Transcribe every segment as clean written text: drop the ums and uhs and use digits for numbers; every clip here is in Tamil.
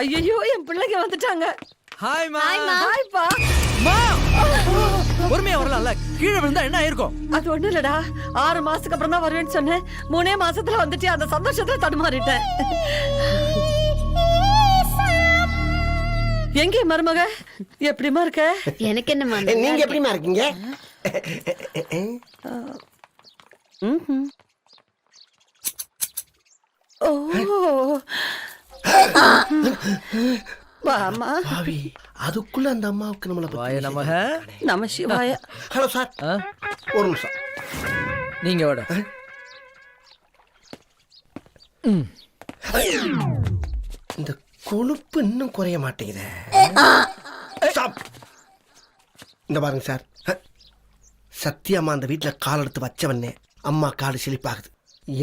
ஐயோ என் பிள்ளைங்க வந்துட்டாங்க. ஹாய் மா. ஹாய்ப்பா. மா பொறுமையா வரலாம்ல, கீழே விழுந்தா என்ன ஆயிருக்கும்? அது ஒண்ணு இல்லடா, 6 மாசத்துக்கு அப்புறம் தான் வருவேன்னு சொன்னேன். 3 மாசத்துல வந்துட்டு அந்த சந்தோஷத்துல தடுமாறிட்டேன். எங்க மருமக எப்படிமா இருக்க? எனக்கு என்னமா? நீங்க எப்படிமா இருக்கீங்க? ஓ வாமா. பாவி, அதுக்குள்ள அந்த அம்மாவுக்கு நம்மள வாய நமக. நம சிவாய. ஹலோ சார், ஒரு நிமிஷம். நீங்க வாட. இந்த கொழுப்பு இன்னும் குறைய மாட்டேங்குதே. இந்த பாருங்க சார், சத்யாமா அந்த வீட்டுல கால் எடுத்து வச்சவனே அம்மா காடு செழிப்பாகுது.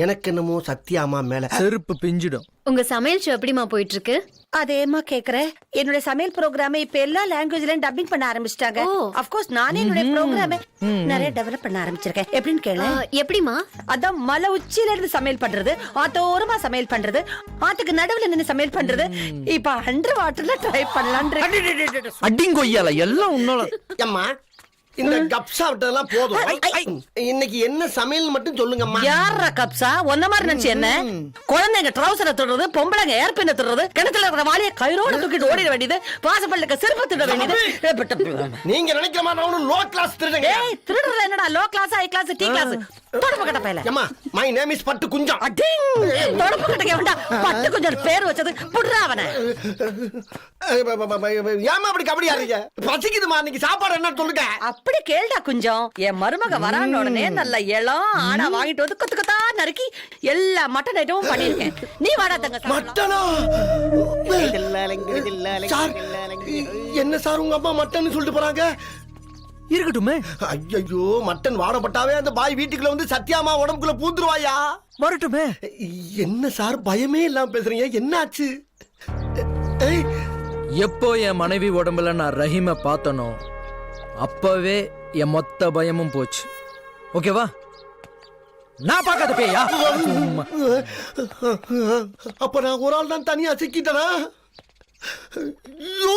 எனக்கு என்னமோ சத்யாமா மேல செருப்பு பிஞ்சிடும். உங்க சமையல் ஷோ எப்படிமா போயிட்டு இருக்கு? அதேமா கேக்குறேன். என்னோட சமையல் ப்ரோக்ராமை இப்ப எல்லா லாங்குவேஜ்லயும் டப்பிங் பண்ண ஆரம்பிச்சிட்டாங்க. ஆஃப் கோர்ஸ் நானே என்னோட ப்ரோக்ராமை நிறைய டெவலப் பண்ண ஆரம்பிச்சிருக்கேன். எப்படின்னு கேளு. எப்படிமா? அதான் மலை உச்சியில இருந்து சமையல் பண்றது, ஆத்தோரமா சமையல் பண்றது, ஆத்துக்கு நடுவுல நின்னு சமையல் பண்றது. இப்ப 100 வாட்டர்ல ட்ரை பண்ணலாம்னு. அடிங்கொய்யால எல்லாம் உன்னால. அம்மா, இந்த கப்சா விட்டதெல்லாம் போதும். இன்னைக்கு என்ன சமையல் மட்டும் சொல்லுங்கம்மா. யாரா கப்சா? ஒன்ன மாதிரி நினைச்சு என்ன? குழந்தைங்க ட்ரௌசரை தொடுறது, பொம்பளைங்க ஏர்பின்ன தொடுறது, கிணத்துல இருக்கிற வாளிய கயிறோட தூக்கிட்டு ஓடிட வேண்டியது, வாசப்பள்ளிக்கு செருப்பு திட வேண்டியது. நீங்க நினைக்கிற மாதிரி லோ கிளாஸ் திருடுங்க. ஏய், திருடுறது என்னடா low class, high class, D class? தொடப்பு கட்ட பையல. அம்மா, மை நேம் இஸ் பட்டு குஞ்சம். அடிங், தொடப்பு கட்ட கேவண்டா. பட்டு குஞ்சம் பேர் வச்சது புடுறா அவனை. ஏமா அப்படி கபடி ஆடுறீங்க? பசிக்குதுமா, இன்னைக்கு சாப்பாடு என்ன சொல்லுங்க. அப்படி கேளுடா குஞ்சம். என் மருமக வரான உடனே நல்ல இளம் ஆடா வாங்கிட்டு வந்து கொத்து கொத்தா நறுக்கி எல்லா மட்டன் ஐட்டமும் பண்ணிருக்கேன். நீ வாடா தங்க. மட்டனா? சார், என்ன சார் உங்க அம்மா மட்டன் சொல்லிட்டு போறாங்க? இருக்கட்டுமே. ஐயோ, மட்டன் வாடப்பட்டாவே அந்த பாய் வீட்டுக்குள்ள வந்து சத்யாமா உடம்புக்குள்ள பூந்துருவாயா? வரட்டுமே. என்ன சார் பயமே இல்லாம பேசுறீங்க? என்ன ஆச்சு? எப்போ என் மனைவி உடம்புல நான் ரஹீமை பார்த்தனோ அப்பவே என் மொத்த பயமும் போச்சு. ஓகேவா? நான் பார்க்காத பேயா? அப்ப நான் ஒரு ஆள் தான் தனியா சிக்கிட்டனா? ஐயோ,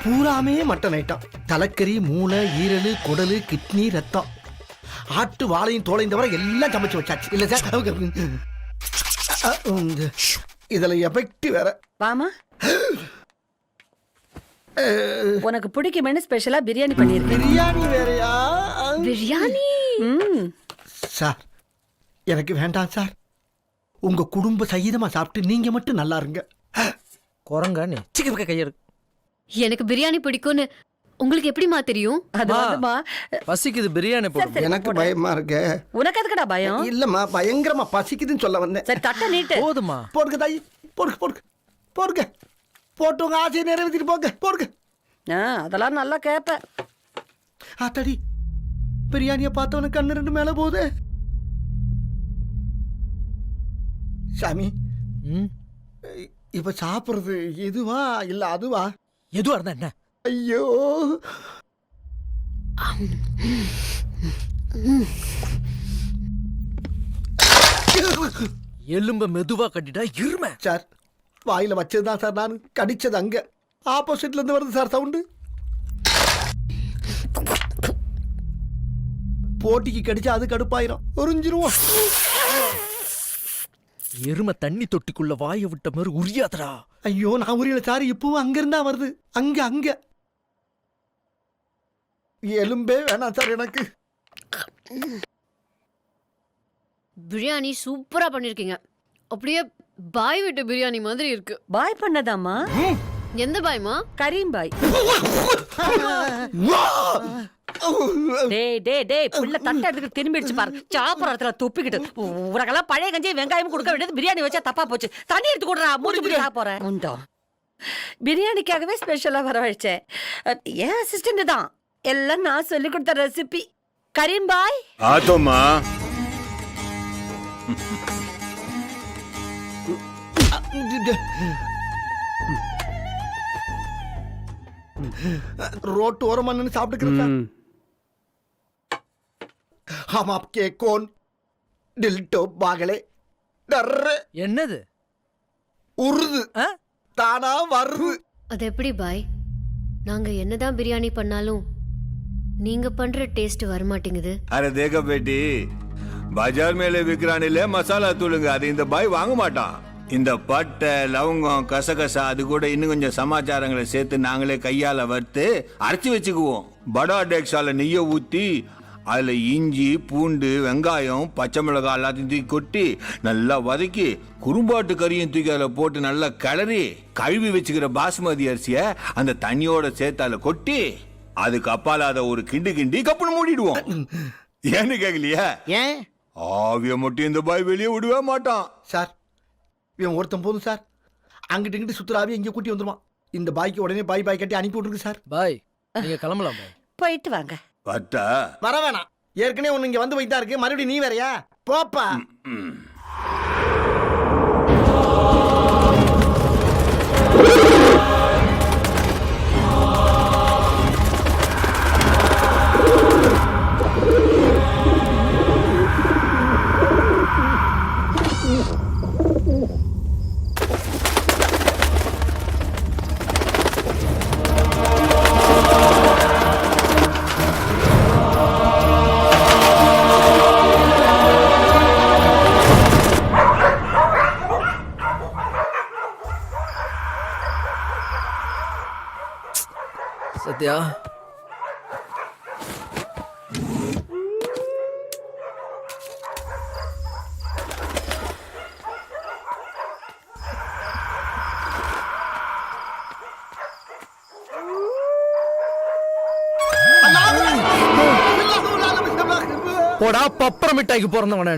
பூராமே மட்டன் ஐட்டம். தலைக்கறி, மூளை, ஈரலு, குடலு, கிட்னி, ரத்தம், ஆட்டு வாழையும் தோலையும் தவிர எல்லாம் சமைச்சு வச்சாச்சு. இல்ல சார், இதுல எஃபெக்ட் வேற. வாமா, உனக்கு பிடிக்குமேனு ஸ்பெஷலா பிரியாணி பண்ணிருக்கேன். பிரியாணி வேறயா? பிரியாணி? சார், எனக்கு வேண்டாம் சார். உங்க குடும்ப சகிதமா சாப்பிட்டு நீங்க மட்டும் நல்லா இருங்க. குரங்கா நீ சிக்க கையெடு. எனக்கு பிரியாணி பிடிக்கும்னு உங்களுக்கு எப்படிமா தெரியும்? அது வந்துமா, பசிக்குது, பிரியாணி போடு. எனக்கு பயமா இருக்கு. உனக்கு எதுக்குடா பயம்? இல்லம்மா, பயங்கரமா பசிக்குதுன்னு சொல்ல வந்தேன். சரி, தட்ட நீட்டு. போதுமா? போடுங்க தாயி, போடுங்க போடுங்க போடுங்க. போட்டு உங்க ஆசையை நிறைவேற்றிட்டு போங்க, போடுங்க. அதெல்லாம் நல்லா கேப்ப. ஆத்தாடி, பிரியாணியை பார்த்தவன கண்ணு 2 மேல போகுது. சாமி, இப்ப சாப்பிடுறது இதுவா இல்ல அதுவா? எதுவா இருந்தா என்ன? ஐயோ, எலும்ப மெதுவா கட்டிட்டா இருமை. சார், வாயில வச்சதுதான் சார், நான் கடிச்சது அங்க. ஆப்போசிட்ல இருந்து வருது சார் சவுண்டு. போட்டிக்கு கடிச்சா அது கடுப்பாயிரும், உறிஞ்சிருவோம். எருமை தண்ணி தொட்டிக்குள்ள வாய விட்ட மாதிரி உரியாதடா. ஐயோ, நான் உரியல சார், இப்பவும் அங்க இருந்தா வருது. அங்க அங்க எலும்பே வேணாம் சார் எனக்கு. பிரியாணி சூப்பரா பண்ணிருக்கீங்க. அப்படியே பாய் வீட்டு பிரியாணி மாதிரி இருக்கு. பாய் பண்ணதாமா? எந்த பாய்மா? கரீம் பாய். டேய் டேய் டேய், புள்ள தட்ட எடுத்து திரும்பிடுச்சு பாரு. சாப்பிடுற இடத்துல துப்பிக்கிட்டு. உனக்கெல்லாம் பழைய கஞ்சி வெங்காயம் கொடுக்க வேண்டியது, பிரியாணி வச்சா தப்பா போச்சு. தண்ணி எடுத்து கொடுறா, மூச்சு பிடி போறேன். உண்டோ, பிரியாணிக்காகவே ஸ்பெஷலா வரவழைச்சேன். ஏன் அசிஸ்டன்ட் தான், எல்லாம் நான் சொல்லி கொடுத்த ரெசிபி. கரீம் பாய். ஆதோமா, रोट और मन साबित करता हम आपके कौन दिल तो बागले டர்ரு என்னது உருது ஆ? தானா வருது. அது எப்படி பாய்? நாங்க என்னதான் பிரியாணி பண்ணாலும் நீங்க பண்ற டேஸ்ட் வரமாட்டேங்குது. अरे देखो बेटी बाजार में விக்கிறானிலே மசாலா தூளுங்க அது இந்த பாய் வாங்க மாட்டான். இந்த பட்டை லவங்கம் கசகசா அது கூட இன்னும் கொஞ்சம் சமாச்சாரங்களை சேர்த்து நாங்களே கையால வறுத்து அரைச்சி வச்சுக்குவோம். படா டேக்ஸால நெய்யை ஊத்தி அதுல இஞ்சி பூண்டு வெங்காயம் பச்சை மிளகாய் எல்லாத்தையும் தூக்கி கொட்டி நல்லா வதக்கி குறும்பாட்டு கறியும் தூக்கி அதில் போட்டு நல்லா கிளறி கழுவி வச்சுக்கிற பாசுமதி அரிசியை அந்த தண்ணியோட சேர்த்து அதில் கொட்டி அதுக்கு அப்பால அதை ஒரு கிண்டி கிண்டி கப்புன்னு மூடிடுவோம். ஏன்னு கேட்கலையா? ஏன் ஆவிய மட்டும் இந்த பாய் வெளியே விடவே மாட்டான். சார் இவன் ஒருத்தன் போதும் சார். அங்கிட்டு இங்கிட்டு சுத்துறாவே இங்கே கூட்டி வந்துருவான். இந்த பாய்க்கு உடனே பாய் கட்டி அனுப்பி விட்டுருக்கு சார். பாய் நீங்க கிளம்பலாம் பாய். போயிட்டு வாங்க. பட்டா வர வேணாம். ஏற்கனவே ஒன்று இங்கே வந்து போய்தான் இருக்கு. மறுபடியும் நீ வேறையா? போப்பா. சத்யா போடா பப்பர மிட்டாய்க்கு பிறந்தவன.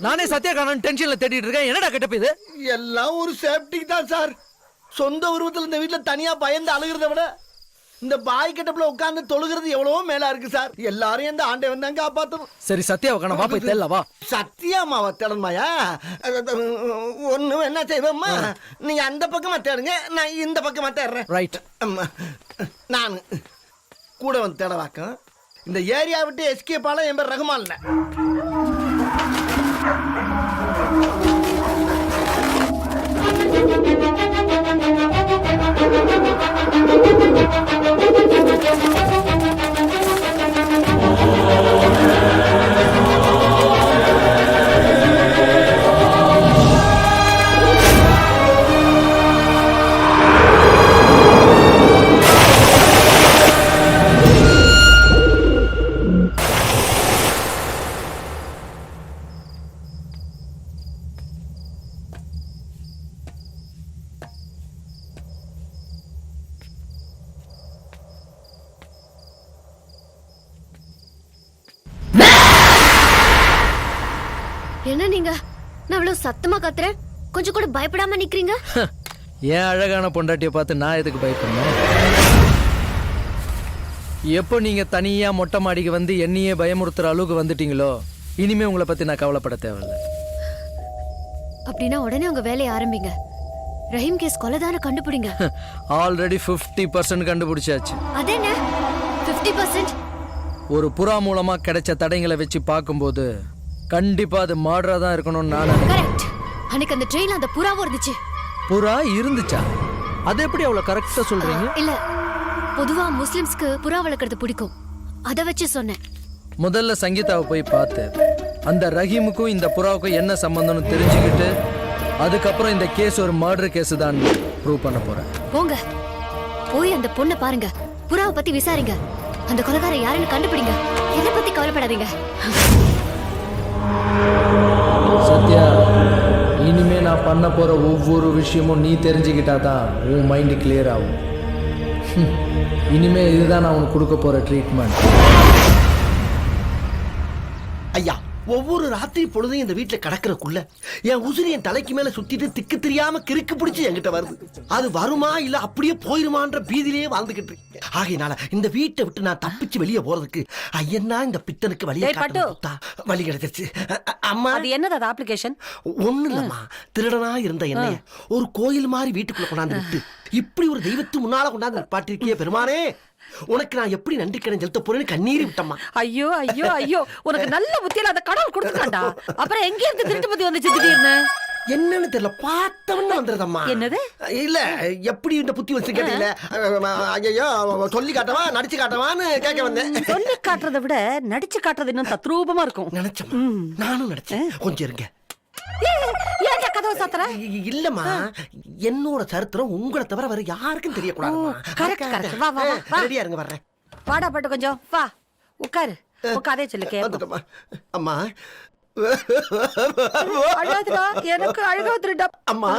நானே சத்யா காணன் டென்ஷன்ல தேடிட்டு இருக்கேன். என்னடா கெட்டப் இது? எல்லாம் ஒரு சேஃப்டிக்கு தான் சார். சொந்த உருவத்தில் இந்த வீட்டில் தனியா பயந்து அழுகிறத விட இந்த பாய் கட்டப்புல உட்கார்ந்து தொழுகிறது எவ்வளவோ மேலா இருக்கு சார். எல்லாரும் இந்த ஆண்டை வந்தாங்க காப்பாத்தணும். சரி சத்யாவை காண வா, போய் தெரியல வா. சத்தியமாவா தேடணுமாயா? ஒண்ணு என்ன செய்வோம்மா, நீங்க அந்த பக்கமா தேடுங்க, நான் இந்த பக்கமா தேடுறேன். ரைட். நான் கூட வந்து தேடவாக்கம். இந்த ஏரியா விட்டு எஸ்கேப் ஆல என் பேர் ரகுமான் இல்ல. என்ன நீங்க? நான் அவ்வளவு சத்தமா கத்துறேன், கொஞ்சம் கூட பயப்படாம நிக்கிறீங்க. ஏன் அழகான பொண்டாட்டியை பார்த்து நான் எதுக்கு பயப்படணும்? எப்போ நீங்க தனியா மொட்டை மாடிக்கு வந்து என்னையே பயமுறுத்துற அளவுக்கு வந்துட்டீங்களோ, இனிமே உங்களை பத்தி நான் கவலைப்பட தேவையில்லை. அப்படின்னா உடனே உங்க வேலையை ஆரம்பிங்க. ரஹீம் கேஸ் கொலைதான கண்டுபிடிங்க. ஆல்ரெடி 50% கண்டுபிடிச்சாச்சு. அதென்ன 50%? ஒரு புறா மூலமா கிடைச்ச தடயங்களை வச்சு பார்க்கும்போது கண்டிப்பா அது மாடரா தான் இருக்கணும்னு நான் நினைக்கிறேன். கரெக்ட். அன்னைக்கு அந்த ட்ரெயின்ல அந்த புறாவும் இருந்துச்சு. புறா இருந்துச்சா? அது எப்படி அவ்வளவு கரெக்டா சொல்றீங்க? இல்ல, பொதுவா முஸ்லிம்ஸ்க்கு புறா வளர்க்கறது பிடிக்கும், அத வச்சு சொன்னேன். முதல்ல சங்கீதாவை போய் பார்த்து அந்த ரஹீமுக்கும் இந்த புறாவுக்கும் என்ன சம்பந்தம்னு தெரிஞ்சுக்கிட்டு அதுக்கப்புறம் இந்த கேஸ் ஒரு மர்டர் கேஸ் தான் ப்ரூவ் பண்ண போறேன். போங்க, போய் அந்த பொண்ணை பாருங்க, புறாவை பத்தி விசாரிங்க, அந்த கொலைகார யாருன்னு கண்டுபிடிங்க. எதை பத்தி கவலைப்படாதீங்க. சத்யா, இனிமே நான் பண்ண போற ஒவ்வொரு விஷயமும் நீ தெரிஞ்சுக்கிட்டா தான் உன் மைண்ட் கிளியர் ஆகும். இனிமே இதுதான் நான் உனக்கு கொடுக்க போற ட்ரீட்மெண்ட். ஐயா, ஒவ்வொரு ராத்திரி பொழுதும் இந்த வீட்டுல கடக்கிறக்குள்ள என் உசிரி என் தலைக்கு மேல சுத்திட்டு திக்கு தெரியாம கிறுக்கு பிடிச்சு என்கிட்ட வருது. அது வருமா இல்ல அப்படியே போயிருமான்ற பீதியிலேயே வாழ்ந்துகிட்டு இருக்கேன். ஆகையினால இந்த வீட்டை விட்டு நான் தப்பிச்சு வெளியே போறதுக்கு ஐயன்னா இந்த பித்தனுக்கு வழியை வழி கிடைச்சிருச்சு. அம்மா, அது என்னது அது அப்ளிகேஷன்? ஒண்ணு இல்லம்மா, திருடனா இருந்த என்னைய ஒரு கோயில் மாதிரி வீட்டுக்குள்ள கொண்டாந்து விட்டு இப்படி ஒரு தெய்வத்து முன்னால கொண்டாந்து நிப்பாட்டிருக்கிய பெருமானே, உனக்கு நான் எப்படி நன்றி கடன் செலுத்த போறேன்னு கண்ணீர் விட்டம்மா. ஐயோ ஐயோ ஐயோ, உனக்கு நல்ல புத்தியில அந்த கடவுள் கொடுத்துட்டான்டா. அப்புறம் எங்க இருந்து திருட்டு புத்தி வந்துச்சு திடீர்னு? என்னன்னு தெரியல, பார்த்தவன்னு வந்துருதம்மா. என்னது? இல்ல, எப்படி இந்த புத்தி வச்சு கேட்டீங்களே, ஐயோ சொல்லி காட்டவா நடிச்சு காட்டவான்னு கேட்க வந்தேன். சொல்லி காட்டுறதை விட நடிச்சு காட்டுறது இன்னும் தத்ரூபமா இருக்கும். நினைச்சம்மா, நானும் நினைச்சேன். கொஞ்சம் இருங்க. ஏன்டா கதவை சாத்துற? இல்லம்மா, என்னோட சரித்திரம் உங்களை தவிர வேற யாருக்கும் தெரியக்கூடாதும்மா. Correct correct. வா வா வா. ரெடியா இருங்க, வர்றேன். வாடா பட்டு கொஞ்சம் வா உட்காரு. உட்காரே சொல்லு கேப்போம். வந்துட்டம்மா. அம்மா, அழாதுடா, எனக்கு அழகாதுடா. அம்மா,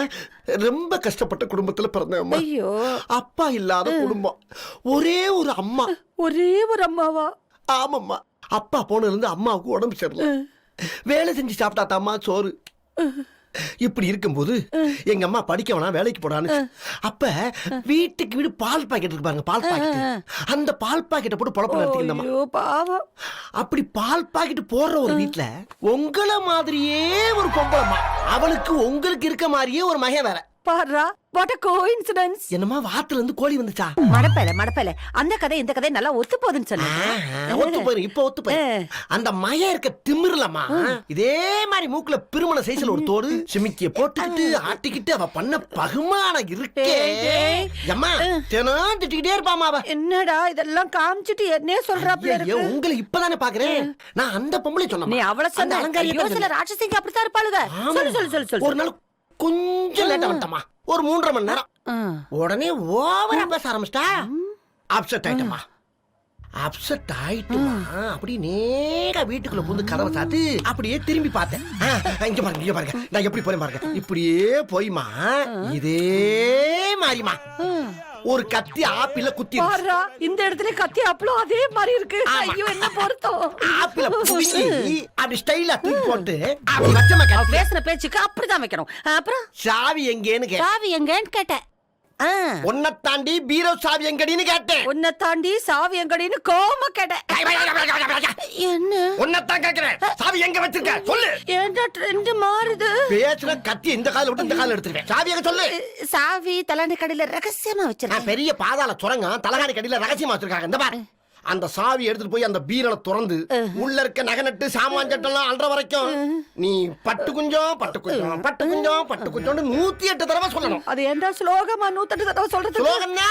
ரொம்ப கஷ்டப்பட்ட குடும்பத்துல பிறந்தேன் அம்மா. ஐயோ, அப்பா இல்லாத குடும்பம், ஒரே ஒரு அம்மா. ஒரே ஒரு அம்மாவா? ஆமாம்மா, அப்பா போனதுல இருந்து அம்மாவுக்கு உடம்பு சரியில்லை. வேலை செஞ்சு சாப்பிட்டா அம்மா சோறு. இப்படி இருக்கும்போது எங்க அம்மா படிக்க வேணாம், வேலைக்கு போடான்னு. அப்ப வீட்டுக்கு வீடு பால் பாக்கெட் இருக்கு பாருங்க, பால் பாக்கெட். அந்த பால் பாக்கெட்டை போட்டு பொழப்பு நடத்திக்கிட்டம்மா. ஐயோ பாவம். அப்படி பால் பாக்கெட் போடுற ஒரு வீட்டுல உங்களை மாதிரியே ஒரு பொம்பளம்மா, அவளுக்கு உங்களுக்கு இருக்க மாதிரியே ஒரு மகன் வேற. பாருடா, வாட் a coincidence. என்னமா வாத்துல இருந்து கோழி வந்துச்சா? மடப்பேல அந்த கதை இந்த கதை நல்லா ஒத்து போகுதுன்னு சொன்ன. ஒத்து போயிரு, இப்ப ஒத்து போயிரு. அந்த மய இருக்க திமிரலமா, இதே மாதிரி மூக்குல திருமண சைஸ்ல ஒரு தோடு சிமிக்கிய போட்டுக்கிட்டு ஆட்டிக்கிட்டு அவ பண்ண பகுமானம் இருக்கே. அம்மா தினம் திட்டிக்கிட்டே இருப்பாமா அவ. என்னடா இதெல்லாம் காமிச்சிட்டு என்ன சொல்றாப்ல இருக்கு? உங்களை இப்பதானே பாக்குறேன். நான் அந்த பொம்பளை சொன்ன, நீ அவள சொன்ன. ஐயோ, சில ராட்சசிங்க அப்படித்தான் இருப்பாளுங்க. சொல்லு. ஒரு நாள் கொஞ்சம் லேட்டா வந்துட்டமா, ஒரு 3.5 மணி நேரம். உடனே ஓவரா பேச ஆரம்பிச்சிட்டா. அப்செட் ஆயிட்டமா. அப்செட் ஆயிட்டுமா, அப்படி நேரா வீட்டுக்குள்ள புந்து கதவை சாத்து அப்படியே திரும்பி பார்த்தேன். இங்க பாருங்க, நான் எப்படி போறேன் பாருங்க. இப்படியே போய்மா, இதே மாதிரிமா ஒரு கத்தி ஆப்பிள குத்தி. பாருடா, இந்த இடத்துல கத்தி அப்பளம் அதே மாதிரி இருக்கு. ஐயோ, என்ன பொருத்தம். ஆப்பிள புடிச்சி அப்படி ஸ்டைலா தூக்கி போட்டு அப்படி வச்சமா. பேசுற பேச்சுக்கு அப்படிதான் வைக்கணும். அப்புறம் சாவி எங்கேன்னு கேட்டேன். சாவி எங்கன்னு கேட்டேன். உன்னை தாண்டி பீரோ சாவி எங்கடின்னு கேட்டேன். உன்னை தாண்டி சாவி எங்கடின்னு கோவமா கேட்டேன். என்ன? உன்னைத்தான் கேக்குறேன், சாவி எங்க வச்சிருக்க சொல்லு. ஏன்டா ட்ரெண்ட் மாறுது? பேசுன கத்தி இந்த கால விட்டு இந்த கால எடுத்துருவேன். சாவி எங்க சொல்லு. சாவி தலாணி கடையில ரகசியமா வச்சிருக்கேன். பெரிய பாதாள சுரங்கம் தலகாணி கடையில ரகசியமா வச்சிருக்காங்க. இந்த பாரு, அந்த சாவி எடுத்துட்டு போய் அந்த பீரல திறந்து உள்ள இருக்க நகை நட்டு சாமான் சட்டெல்லாம் அல்ற வரைக்கும் நீ பட்டு குஞ்சம் 108 தடவை சொல்லணும். அது என்ன ஸ்லோகமா 108 தடவை சொல்றது? ஸ்லோகம்னா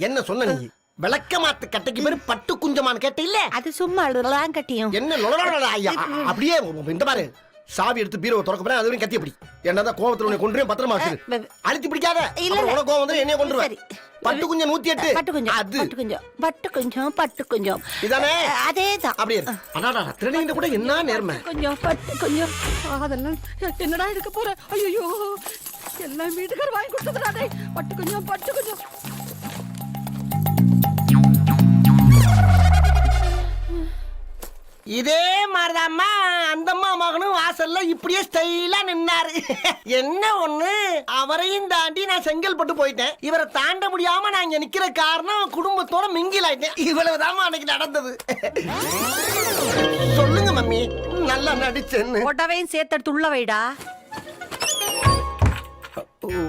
என்ன சொன்ன நீ? விளக்க மாத்து கட்டைக்கு பேரு பட்டு குஞ்சமான்னு கேட்ட இல்ல? அது சும்மா அழுதலாம் கட்டியும். என்ன ஐயா, அப்படியே இந்த பாரு, சாவி எடுத்து பீரோவை திறக்க போறேன். அதுவும் கத்தி அப்படி என்னதான் கோவத்துல உன்னை கொண்டு பத்திரமா வச்சிரு. அழுத்தி பிடிக்காத, உனக்கு கோவம் வந்து என்னைய கொண்டுருவேன். பட்டு குஞ்சம் 108. பட்டு கொஞ்சம் இதானே? அதேதான். அப்படியே அடாடா, திருநீங்க கூட என்ன நேர்மை. கொஞ்சம் பட்டு கொஞ்சம். அதெல்லாம் என்னடா எடுக்க போற? ஐயோ, எல்லாம் வீட்டுக்கார வாங்கி கொடுத்ததுடா. பட்டு கொஞ்சம். இதே மாதிரிதாம்மா அந்த அம்மா மகனும் வாசல்ல இப்படியே ஸ்டைலா நின்னாரு. என்ன ஒண்ணு, அவரையும் தாண்டி நான் செங்கல்பட்டு போயிட்டேன். இவரை தாண்ட முடியாம நான் இங்க நிக்கிற காரணம் குடும்பத்தோட மிங்கில் ஆயிட்டேன். இவ்வளவுதாம்மா அன்னைக்கு நடந்தது. சொல்லுங்க மம்மி, நல்லா நடிச்சேன்னு. போட்டவையும் சேர்த்து உள்ள வைடா.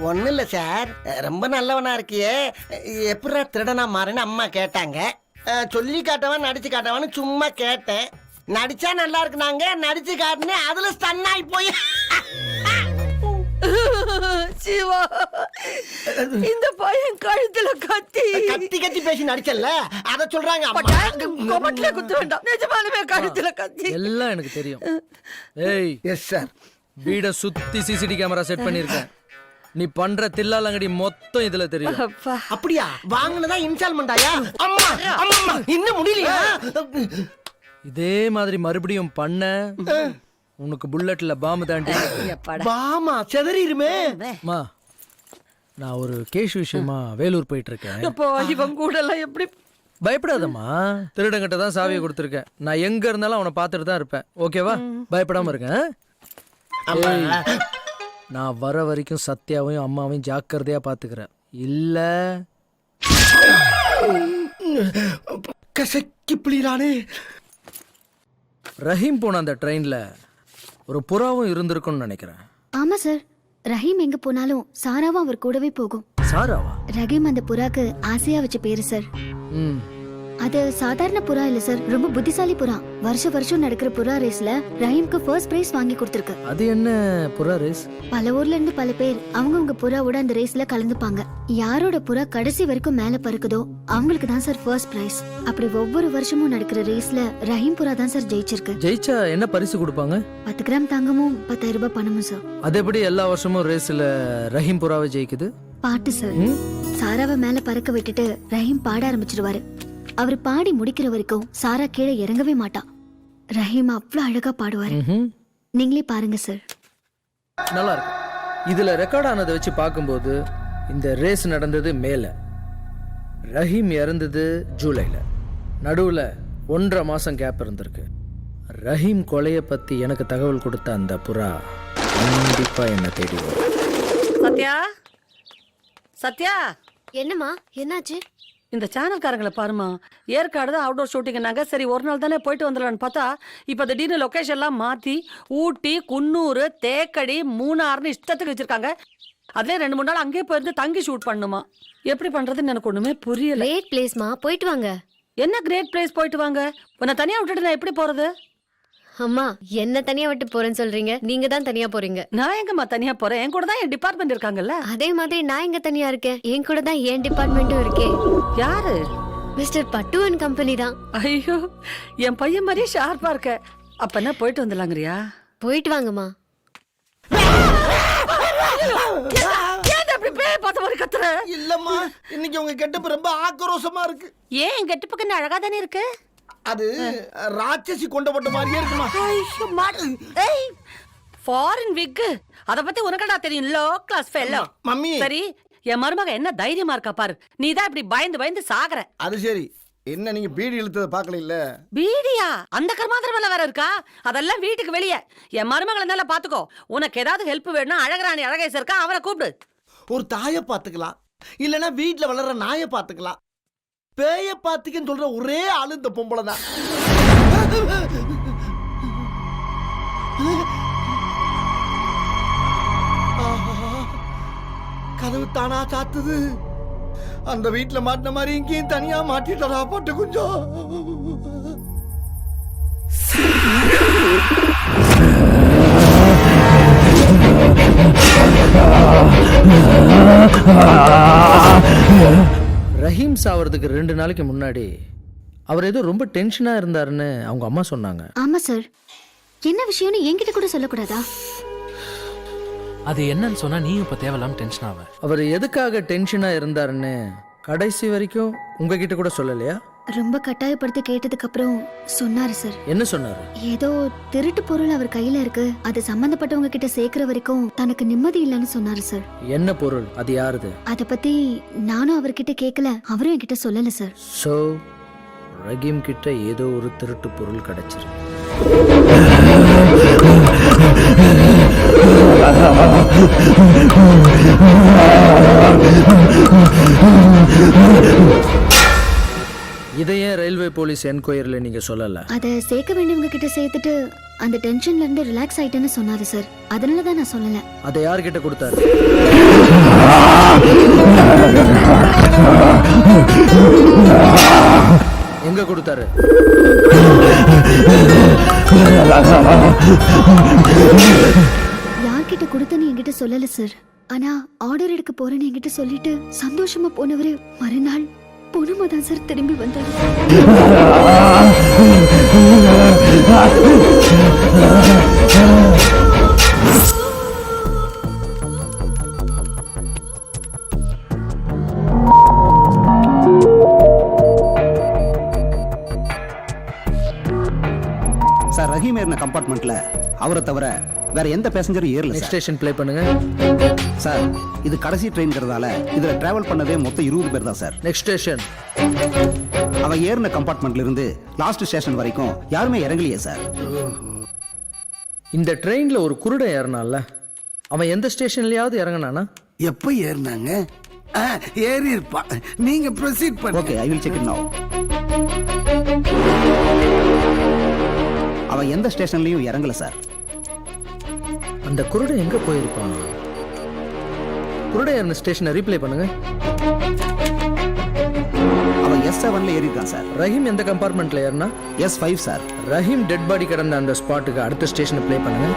ஒண்ணு இல்ல சார், ரொம்ப நல்லவனா இருக்கியே, எப்படா திருடனா மாறேன்னு அம்மா கேட்டாங்க. சொல்லி காட்டவன் நடிச்சு காட்டவான்னு சும்மா கேட்டேன். நடிச்சா நல்லா இருக்குனாங்க, நடிச்சு காட்டினேன், அதுல ஸ்டன் ஆகி போய். சிவா, இந்த பையன் கழுத்துல கத்தி பேசி நடிச்சல்ல, அத சொல்றாங்க. கொமட்ல குத்து வேண்டாம், நிஜமாலுமே கழுத்துல கத்தி. எல்லாம் எனக்கு தெரியும். ஏய், எஸ் சார். வீட சுத்தி சிசிடி கேமரா செட் பண்ணிருக்கேன். நீ பண்ற தில்லாலங்கடி மொத்தம் இதுல தெரியும். அப்படியா? வாங்குனதா இன்ஸ்டால்மெண்டாயா? அம்மா அம்மா, இன்னும் முடியலையா? இதே மாதிரி மறுபடியும் பண்ண உனக்கு புல்லட்ல பாம்பு தாண்டி. பாமா செதறிருமே. மா, நான் ஒரு கேஷ் விஷயமா வேலூர் போயிட்டு இருக்கேன். இவன் கூட எல்லாம் எப்படி? பயப்படாதம்மா, திருடங்கிட்ட தான் சாவியை கொடுத்துருக்கேன். நான் எங்க இருந்தாலும் அவனை பார்த்துட்டு தான் இருப்பேன். ஓகேவா? பயப்படாம இருக்கேன். நான் வர வரைக்கும் சத்யாவையும் அம்மாவையும் ஜாக்கிரதையா பாத்துக்கிறேன். இல்ல கசக்கி பிளிரானே. ரஹீம் போன அந்த ட்ரெயின்ல ஒரு புறாவும் இருந்திருக்கும்னு நினைக்கிறேன். ஆமா சார், ரஹீம் எங்க போனாலும் சாராவும் அவர் கூடவே போகும். சாராவா? ரஹீம் அந்த புறாக்கு ஆசையா வச்ச பேரு சார். அது சாதாரண புறா இல்ல சார், ரொம்ப புத்திசாலி புறா. வருஷம் நடக்கிற புறா ரேஸ்ல ரஹீம்க்கு ஃபர்ஸ்ட் பிரைஸ் வாங்கி கொடுத்திருக்கு. அது என்ன புறா ரேஸ்? பல ஊர்ல இருந்து பல பேர் அவங்கவங்க புறாவோட அந்த ரேஸ்ல கலந்துப்பாங்க. யாரோட புறா கடைசி வரைக்கும் மேல பறக்குதோ அவங்களுக்கு தான் சார் ஃபர்ஸ்ட் பிரைஸ். அப்படி ஒவ்வொரு வருஷமும் நடக்கிற ரேஸ்ல ரஹீம் புறா தான் சார் ஜெயிச்சிருக்கு. ஜெயிச்சா என்ன பரிசு கொடுப்பாங்க? 10 கிராம் தங்கமும் 10,000 ரூபாய் பணமும் சார். அது எப்படி எல்லா வருஷமும் ரேஸ்ல ரஹீம் புறாவை ஜெயிக்குது? பாட்டு சார். சாராவை மேல பறக்க விட்டுட்டு ரஹீம் பாட ஆரம்பிச்சிடுவாரு. அவர் பாடி முடிக்கிற வரைக்கும் சாரா கீழே இறங்கவே மாட்டா. ரஹீம் அவ்வளவு அழகா பாடுவாரு. நீங்களே பாருங்க சார். நல்லா இருக்கு. இதுல ரெக்கார்ட் ஆனதை வச்சு பார்க்கும்போது இந்த ரேஸ் நடந்தது மேல, ரஹீம் இறந்தது ஜூலைல, நடுவுல 1.5 மாசம் கேப் இருந்திருக்கு. ரஹீம் கொலைய பத்தி எனக்கு தகவல் கொடுத்த அந்த புறா கண்டிப்பா என்ன தேடி வரும். சத்யா, சத்யா, என்னம்மா, என்னாச்சு? இந்த சேனல்காரங்களை பாருமா. ஏற்காடு தான் அவுட்டோர் ஷூட்டிங்னாங்க. சரி ஒரு நாள் தானே போயிட்டு வந்துடலான்னு பார்த்தா இப்போ திடீர்னு லொக்கேஷன்லாம் மாற்றி ஊட்டி, குன்னூர், தேக்கடி, மூணாறுன்னு இஷ்டத்துக்கு வச்சிருக்காங்க. அதே 2-3 நாள் அங்கேயே போயிருந்து தங்கி ஷூட் பண்ணுமா. எப்படி பண்றதுன்னு எனக்கு ஒண்ணுமே புரியல. கிரேட் பிளேஸ்மா, போயிட்டு வாங்க. என்ன கிரேட் பிளேஸ்? போயிட்டு வாங்க. உன்னை தனியா விட்டுட்டு நான் எப்படி போறது? அம்மா, என்ன தனியா விட்டு போறேன்னு சொல்றீங்க? நீங்க தான் தனியா போறீங்க. நான் எங்கம்மா தனியா போறேன்? என் கூட தான் என் டிபார்ட்மெண்ட் இருக்காங்கல்ல. அதே மாதிரி நான் எங்க தனியா இருக்கேன்? என் கூட தான் என் டிபார்ட்மெண்ட்டும் இருக்கே. யாரு? மிஸ்டர் பட்டு அண்ட் கம்பெனி தான். ஐயோ, என் பையன் மாதிரி ஷார்ப்பா இருக்க. அப்ப என்ன போயிட்டு வந்துடலாங்கறியா? போயிட்டு வாங்கம்மா. இல்லம்மா, இன்னைக்கு உங்க கெட்டப்பு ரொம்ப ஆக்ரோஷமா இருக்கு. ஏன் கெட்டப்புக்கு அழகா தானே இருக்கு? அது ராட்சசி கொண்டப்பட்ட மாதிரியே இருக்குமா. ஃபாரின் விக், அத பத்தி உனக்கடா தெரியும்? Low class fellow. மம்மி, சரி, என் மருமக என்ன தைரியமா இருக்கா பாரு. நீ தான் இப்படி பயந்து சாகுற. அது சரி, என்ன நீங்க பீடி இழுத்தத பாக்கல? இல்ல பீடியா? அந்த கர்மாந்திரம் வேற இருக்கா? அதெல்லாம் வீட்டுக்கு வெளியே. என் மருமகளை நல்லா பாத்துக்கோ. உனக்கு ஏதாவது ஹெல்ப் வேணும்னா அழகராணி அழகேச இருக்கா, அவனை கூப்பிடு. ஒரு தாயை பாத்துக்கலாம், இல்லனா வீட்டுல வளர்ற நாயை பாத்துக்கலாம். பேய பாத்துக்கன்னு சொல்ற ஒரே ஆளு இந்த பொம்பளை தான். கதவு தானா சாத்துது. அந்த வீட்டுல மாட்டின மாதிரி இங்கேயும் தனியா மாட்டிட்டா போட்டு கொஞ்சம். ரஹீம் சாவறதுக்கு 2 நாளைக்கு முன்னாடி அவர் ஏதோ ரொம்ப டென்ஷனா இருந்தாருன்னு அவங்க அம்மா சொன்னாங்க. ஆமா சார். என்ன விஷயம்னு என்கிட்ட கூட சொல்லக்கூடாதா? அது என்னன்னு சொன்னா நீங்க இப்ப தேவையில்லாம டென்ஷன் ஆவ. அவர் எதுக்காக டென்ஷனா இருந்தாருன்னு கடைசி வரைக்கும் உங்ககிட்ட கூட சொல்லலையா? ரொம்ப கட்டாயப்படுத்தி கேட்டதுக்கு அப்புறம் சொன்னாரு சார். என்ன சொன்னாரு? ஏதோ திருட்டு பொருள் அவர் கையில இருக்கு, அது சம்பந்தப்பட்டவங்க கிட்ட சேர்க்கிற வரைக்கும் தனக்கு நிம்மதி இல்லைன்னு சொன்னாரு சார். என்ன பொருள்? அது யாருது? அத பத்தி நானும் அவர்கிட்ட கேட்கல, அவரும் என்கிட்ட சொல்லல சார். சோ ரஹீம் கிட்ட ஏதோ ஒரு திருட்டு பொருள் கிடைச்சிருக்கு. இதையே ரயில்வே போலீஸ் என்கொயரில நீங்க சொல்லல? அத சேர்க்க வேண்டியவங்க கிட்ட சேர்த்துட்டு அந்த டென்ஷன்ல இருந்து ரிலாக்ஸ் ஆயிட்டேன்னு சொன்னாரு சார். அதனால தான் நான் சொல்லல. அதை யார்கிட்ட கொடுத்தாரு? எங்க கொடுத்தாரு? யார்கிட்ட கொடுத்தேன்னு என்கிட்ட சொல்லல சார். ஆனா ஆர்டர் எடுக்க போறேன்னு என்கிட்ட சொல்லிட்டு சந்தோஷமா போனவரு மறுநாள் பொறுமை தான் சார் திரும்பி வந்தாரு. சார், ரஹீம் ஏறின கம்பார்ட்மெண்ட்ல அவரை தவிர வேற எந்த பேசஞ்சரும் ஏறல. நெக்ஸ்ட் ஸ்டேஷன் ப்ளே பண்ணுங்க சார். இது கடைசி ட்ரெயின்ங்கிறதால இதுல டிராவல் பண்ணதே மொத்தம் 20 பேர் தான் சார். Next station. அவன் ஏறின கம்பார்ட்மெண்ட்ல இருந்து லாஸ்ட் ஸ்டேஷன் வரைக்கும் யாருமே இறங்கலையே சார். இந்த ட்ரெயின்ல ஒரு குருடன் ஏறினான்ல, அவன் எந்த ஸ்டேஷன்லயாவது இறங்கினானா? எப்ப ஏறினாங்க? ஏறி இருப்பான். நீங்க ப்ரொசீட் பண்ணுங்க. Okay, I will check it நவ. அவன் எந்த ஸ்டேஷன்லயும் இறங்கல சார். அந்த குருடன் எங்க போயிருப்பான்? குருடன் ஏறின ஸ்டேஷனை ரீப்ளே பண்ணுங்க. அவன் S7ல ஏறி இருக்கான் சார். ரஹீம் எந்த கம்பார்ட்மெண்ட்ல ஏறினா? S5 sir. Rahim dead body கிடந்த அந்த ஸ்பாட்டுக்கு அடுத்த ஸ்டேஷனை ப்ளே பண்ணுங்க.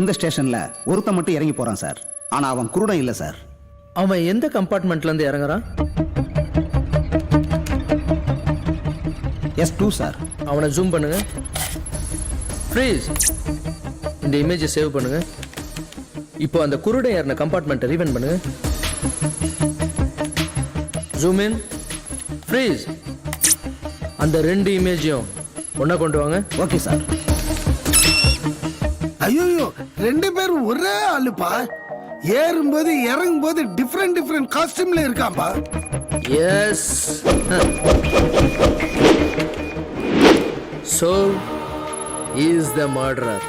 இந்த ஸ்டேஷன்ல ஒருத்தன் மட்டும் இறங்கி போறான் சார். ஆனா அவன் குருடன் இல்ல சார். அவன் எந்த கம்பார்ட்மெண்ட்ல இருந்து இறங்குறான்? S2 sir. அவனை ஜூம் பண்ணுங்க. ஃப்ரீஸ். இந்த இமேஜை சேவ் பண்ணுங்க. இப்போ அந்த குருடன் ஏறின கம்பார்ட்மெண்ட்டை ரீவெண்ட் பண்ணுங்க. Zoom in. ஃப்ரீஸ். அந்த 2 இமேஜையும் ஒண்ணா கொண்டு வாங்க. Okay sir. ஐயோ 2 பேரும் ஒரே ஆளுப்பா. ஏறும்போது இறங்கும்போது டிஃப்ரெண்ட் காஸ்டியூம்ல இருக்காப்பா. Yes. So is the murderer.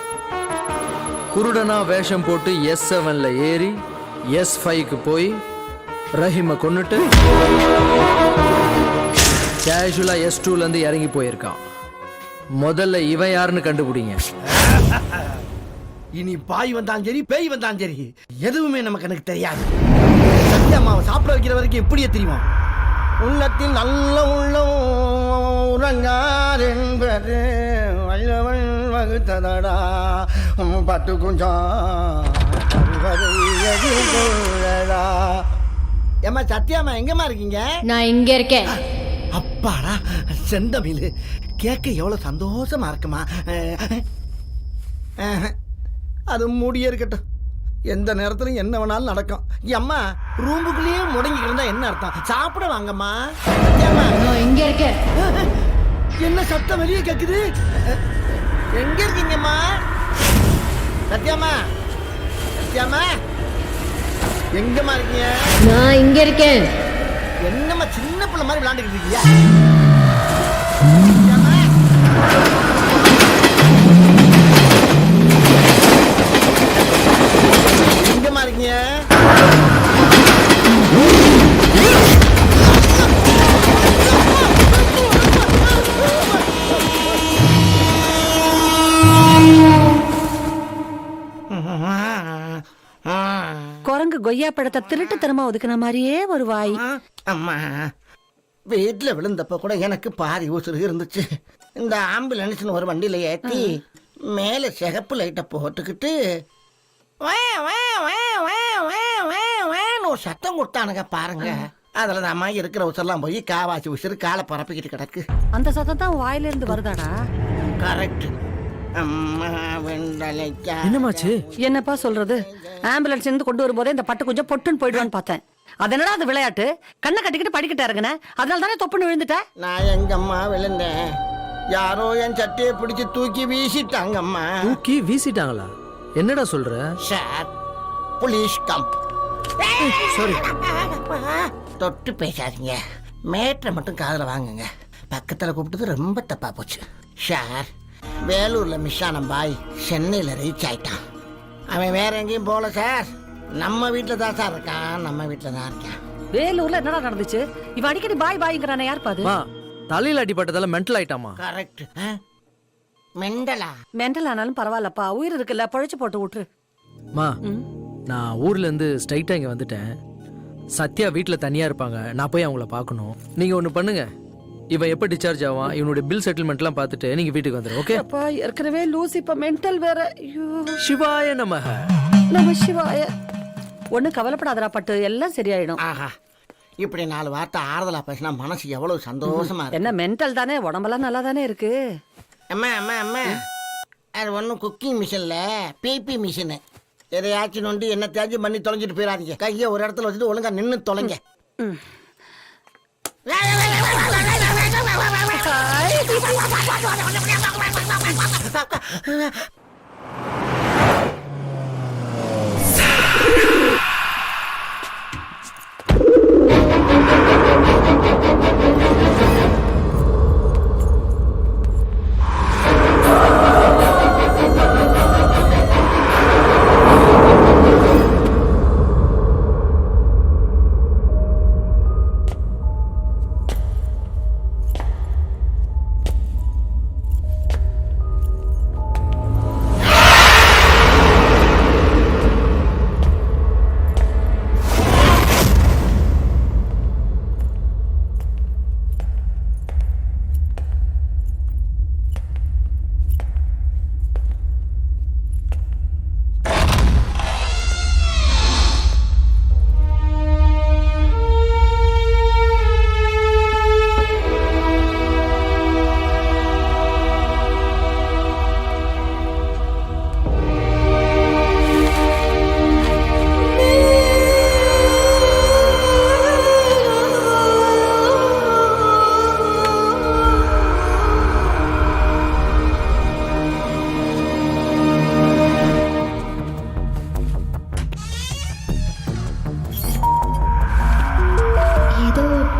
குருடனா வேஷம் போட்டு S7ல ஏறி S5க்கு போய் ரஹீமை கொன்னுட்டு கேஷுவலா S2ல இருந்து இறங்கி போயிருக்கான். முதல்ல இவன் யாருன்னு கண்டுபிடிங்க. இனி பாய் வந்தாலும் சரி பேய் வந்தாலும் சரி எதுவுமே நமக்கு எனக்கு தெரியாது. சத்யாமாவை சாப்பிட வைக்கிற வரைக்கும் எப்படியே தெரியுமா? உள்ளத்தில் நல்ல உள்ளம் உறங்கார் என்பது வல்லவன் வகுத்ததடா பட்டு குஞ்சம் ஏமா சத்யாமா எங்கம்மா இருக்கீங்க? நான் இங்க இருக்கேன். அப்பாடா செந்தமிழ் கேட்க எவ்வளவு சந்தோஷமா இருக்குமா. அது மூடியே இருக்கட்டும். எந்த நேரத்துல என்ன வேணாலும் நடக்கும். அம்மா ரூமுக்குள்ளேயே முடங்கி இருந்தா என்ன அர்த்தம்? சாப்பிட வாங்கம்மா. சத்யாமா நான் இங்க இருக்கேன். என்ன சத்தம் வெளியே கேக்குது? எங்க இருக்கீங்கம்மா? சத்யாமா சத்யாமா எங்கம்மா இருக்கீங்க? நான் இங்க இருக்கேன். என்னம்மா சின்ன பிள்ளை மாதிரி விளையாண்டுக்கிட்டு இருக்கீங்க? சத்யாமா எங்கம்மா இருக்கீங்க? குரங்கு கொய்யா பழத்தை திருட்டுத்தனமா ஒதுக்குன மாதிரியே ஒரு வாய். அம்மா வீட்டில் விழுந்தப்ப கூட எனக்கு பாதி உசுறு இருந்துச்சு. இந்த ஆம்புலன்ஸ்னு ஒரு வண்டியில ஏற்றி மேலே சிகப்பு லைட்டை போட்டுக்கிட்டு ஒரு சத்தம் கொடுத்தானுங்க பாருங்க. அதுல அம்மா இருக்கிற உசரெல்லாம் போய் காவாசி உசுறு காலை பரப்பிக்கிட்டு கிடக்கு. அந்த சத்தம் தான் வாயில இருந்து வருதாடா? கரெக்ட். என்னமாச்சு? என்னப்பா சொல்றது? ஆம்புலன்ஸ் இருந்து கொண்டு வரும்போதே இந்த பட்டு கொஞ்சம் பொட்டுன்னு போயிடுவான்னு பார்த்தேன். அதனடா அது விளையாட்டு. கண்ணை கட்டிக்கிட்டு படிக்கிட்டு இறங்குன. அதனால தானே தொப்புன்னு விழுந்துட்டேன். நான் எங்கம்மா விழுந்தேன்? யாரோ என் சட்டையை பிடிச்சு தூக்கி வீசிட்டாங்கம்மா. தூக்கி வீசிட்டாங்களா? என்னடா சொல்ற? Sir police come. சாரி. தொட்டு பேசாதீங்க. மேட்ரை மட்டும் காதுல வாங்குங்க. பக்கத்துல கூப்பிட்டது ரொம்ப தப்பா போச்சு. சார் வேலூர்ல மிஸ் ஆன பாய் சென்னையில ரீச் ஆயிட்டான். அவன் வேற எங்கேயும் போல சார். நம்ம வீட்டுல தான் சார் இருக்கான். நம்ம வீட்டுல தான் இருக்கான். வேலூர்ல என்னடா நடந்துச்சு? இவ அடிக்கடி பாய் பாய்ங்கறானே, யார் பாது? மா தலையில அடிபட்டதால மென்டல் ஆயிட்டாமா? கரெக்ட். மெண்டலா? மென்டல் ஆனாலும் பரவாயில்லப்பா, உயிர் இருக்குல்ல, பழைச்சு போட்டு விட்டுரு. மா நான் ஊர்ல இருந்து ஸ்ட்ரைட்டா இங்க வந்துட்டேன். சத்யா வீட்டுல தனியா இருப்பாங்க. நான் போய் அவங்கள பார்க்கணும். நீங்க ஒண்ணு பண்ணுங்க. இவன் எப்ப டிஸ்சார்ஜ் ஆவான், இவனுடைய பில் செட்டில்மெண்ட்லாம் பார்த்துட்டு நீங்க வீட்டுக்கு வந்துரு. ஓகே? அப்பா ஏற்கனவே லூசி, இப்ப மென்டல் வேற. ஐயோ சிவாய நமஹ. நம சிவாய. ஒண்ணு கவலைப்படாதடா பட்டு, எல்லாம் சரியாயிடும். ஆஹா, இப்படி 4 வார்த்தை ஆறுதலா பேசினா மனசு எவ்வளவு சந்தோஷமா இருக்கு. என்ன மென்டல் தானே, உடம்பெல்லாம் நல்லா தானே இருக்கு. அம்மா அம்மா அம்மா, அது ஒன்றும் குக்கிங் மிஷின்ல பிபி மிஷினு. எதையாச்சும் நோண்டி என்ன தேய்ச்சி பண்ணி தொலைஞ்சிட்டு போயிடாதீங்க. கையை ஒரு இடத்துல வச்சுட்டு ஒழுங்கா நின்று தொலைங்க.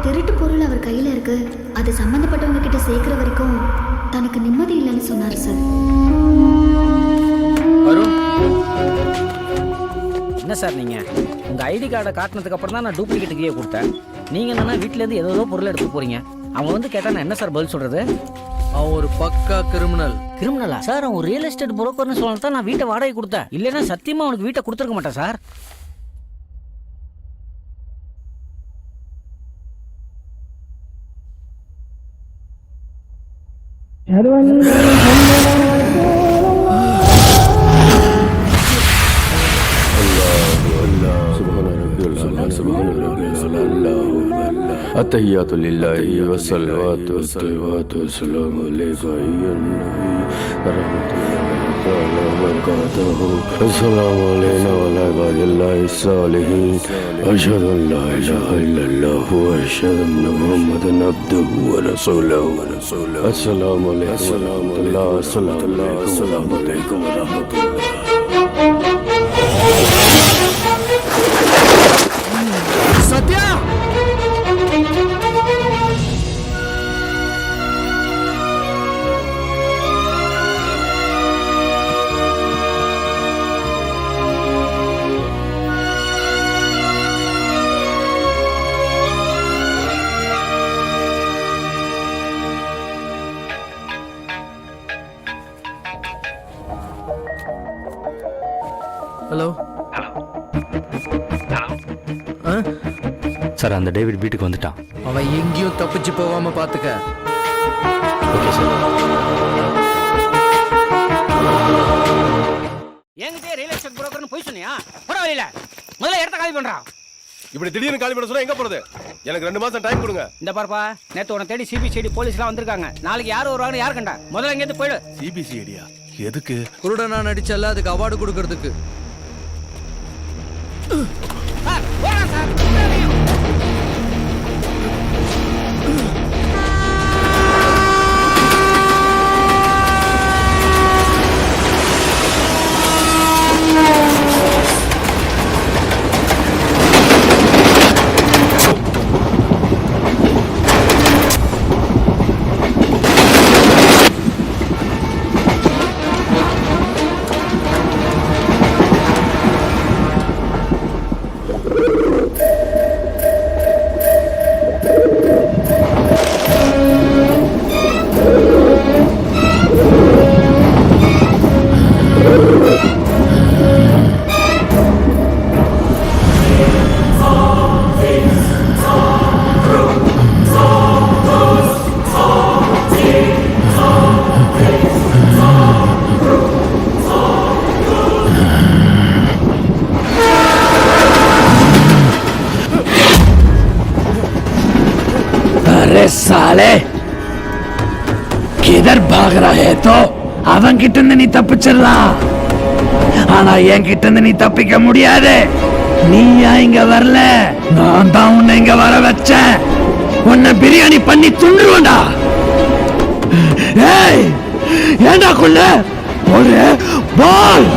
திருட்டு பொருள் அவர் கையில இருக்கு, அது சம்பந்தப்பட்டவங்க கிட்ட சேர்க்கிற வரைக்கும் தனக்கு நிம்மதி இல்லைன்னு சொன்னாரு சார். என்ன சார் நீங்க உங்க ஐடி கார்டை காட்டினதுக்கு அப்புறம் தான் நான் டூப்ளிகேட் கீயை கொடுத்தேன். நீங்க என்னன்னா வீட்ல இருந்து ஏதோ பொருள் எடுத்து போறீங்க. அவங்க வந்து கேட்டா நான் என்ன சார் பதில் சொல்றது? அவன் ஒரு பக்கா கிரிமினல். கிரிமினலா சார்? அவன் ரியல் எஸ்டேட் புரோக்கர்னு சொல்லலாம் தான் நான் வீட்டை வாடகை கொடுத்தேன். இல்லைன்னா சத்தியமா அவனுக்கு வீட்டை கொடுத்துருக்க மாட்டேன் சார். التحيات لله والصلوات والصلوات والسلام عليك أيها النبي ورحمة الله وبركاته. السلام علينا وعلى عباد الله الصالحين. أشهد أن لا إله إلا الله وأشهد أن محمدا عبده ورسوله. السلام عليكم ورحمة الله. السلام عليكم ورحمة الله. சத்யா, ஹலோ. சார், அந்த டேவிட் வீட்டுக்கு வந்துட்டான். அவன் எங்கேயும் தப்பிச்சு போகாம பாத்துக்க. Okay sir. என்கிட்ட ரியல் எஸ்டேட் புரோக்கர்னு போய் சொன்னியா? பரவாயில்ல, முதல்ல இடத்த காலி பண்றான். இப்படி திடீர்னு காலி பண்ண சொன்னா எங்க போறது? எனக்கு 2 மாசம் டைம் கொடுங்க. இந்த பாருப்பா, நேத்து உன தேடி சிபிசிஐடி போலீஸ்லாம் வந்திருக்காங்க. நாளைக்கு யார் வருவாங்கன்னு யார் கண்டா? முதல்ல எங்கேருந்து போயிடு. சிபிசிஐடியா? எதுக்கு? குருடனா நடிச்சல, அதுக்கு அவார்டு கொடுக்கறதுக்கு. சார், போடா சார். अरे साले, किधर भाग रहे तो? அவன் கிட்ட இருந்து நீ தப்பிச்சிடலாம், ஆனா என் கிட்ட இருந்து நீ தப்பிக்க முடியாது. நீயா இங்க வரல, நான் தான் உன்னை இங்க வர வச்சேன். உன்னை பிரியாணி பண்ணி துண்டுருவேன்டா. ஏய், ஏண்டா கொல்ல? ஒரு பால்.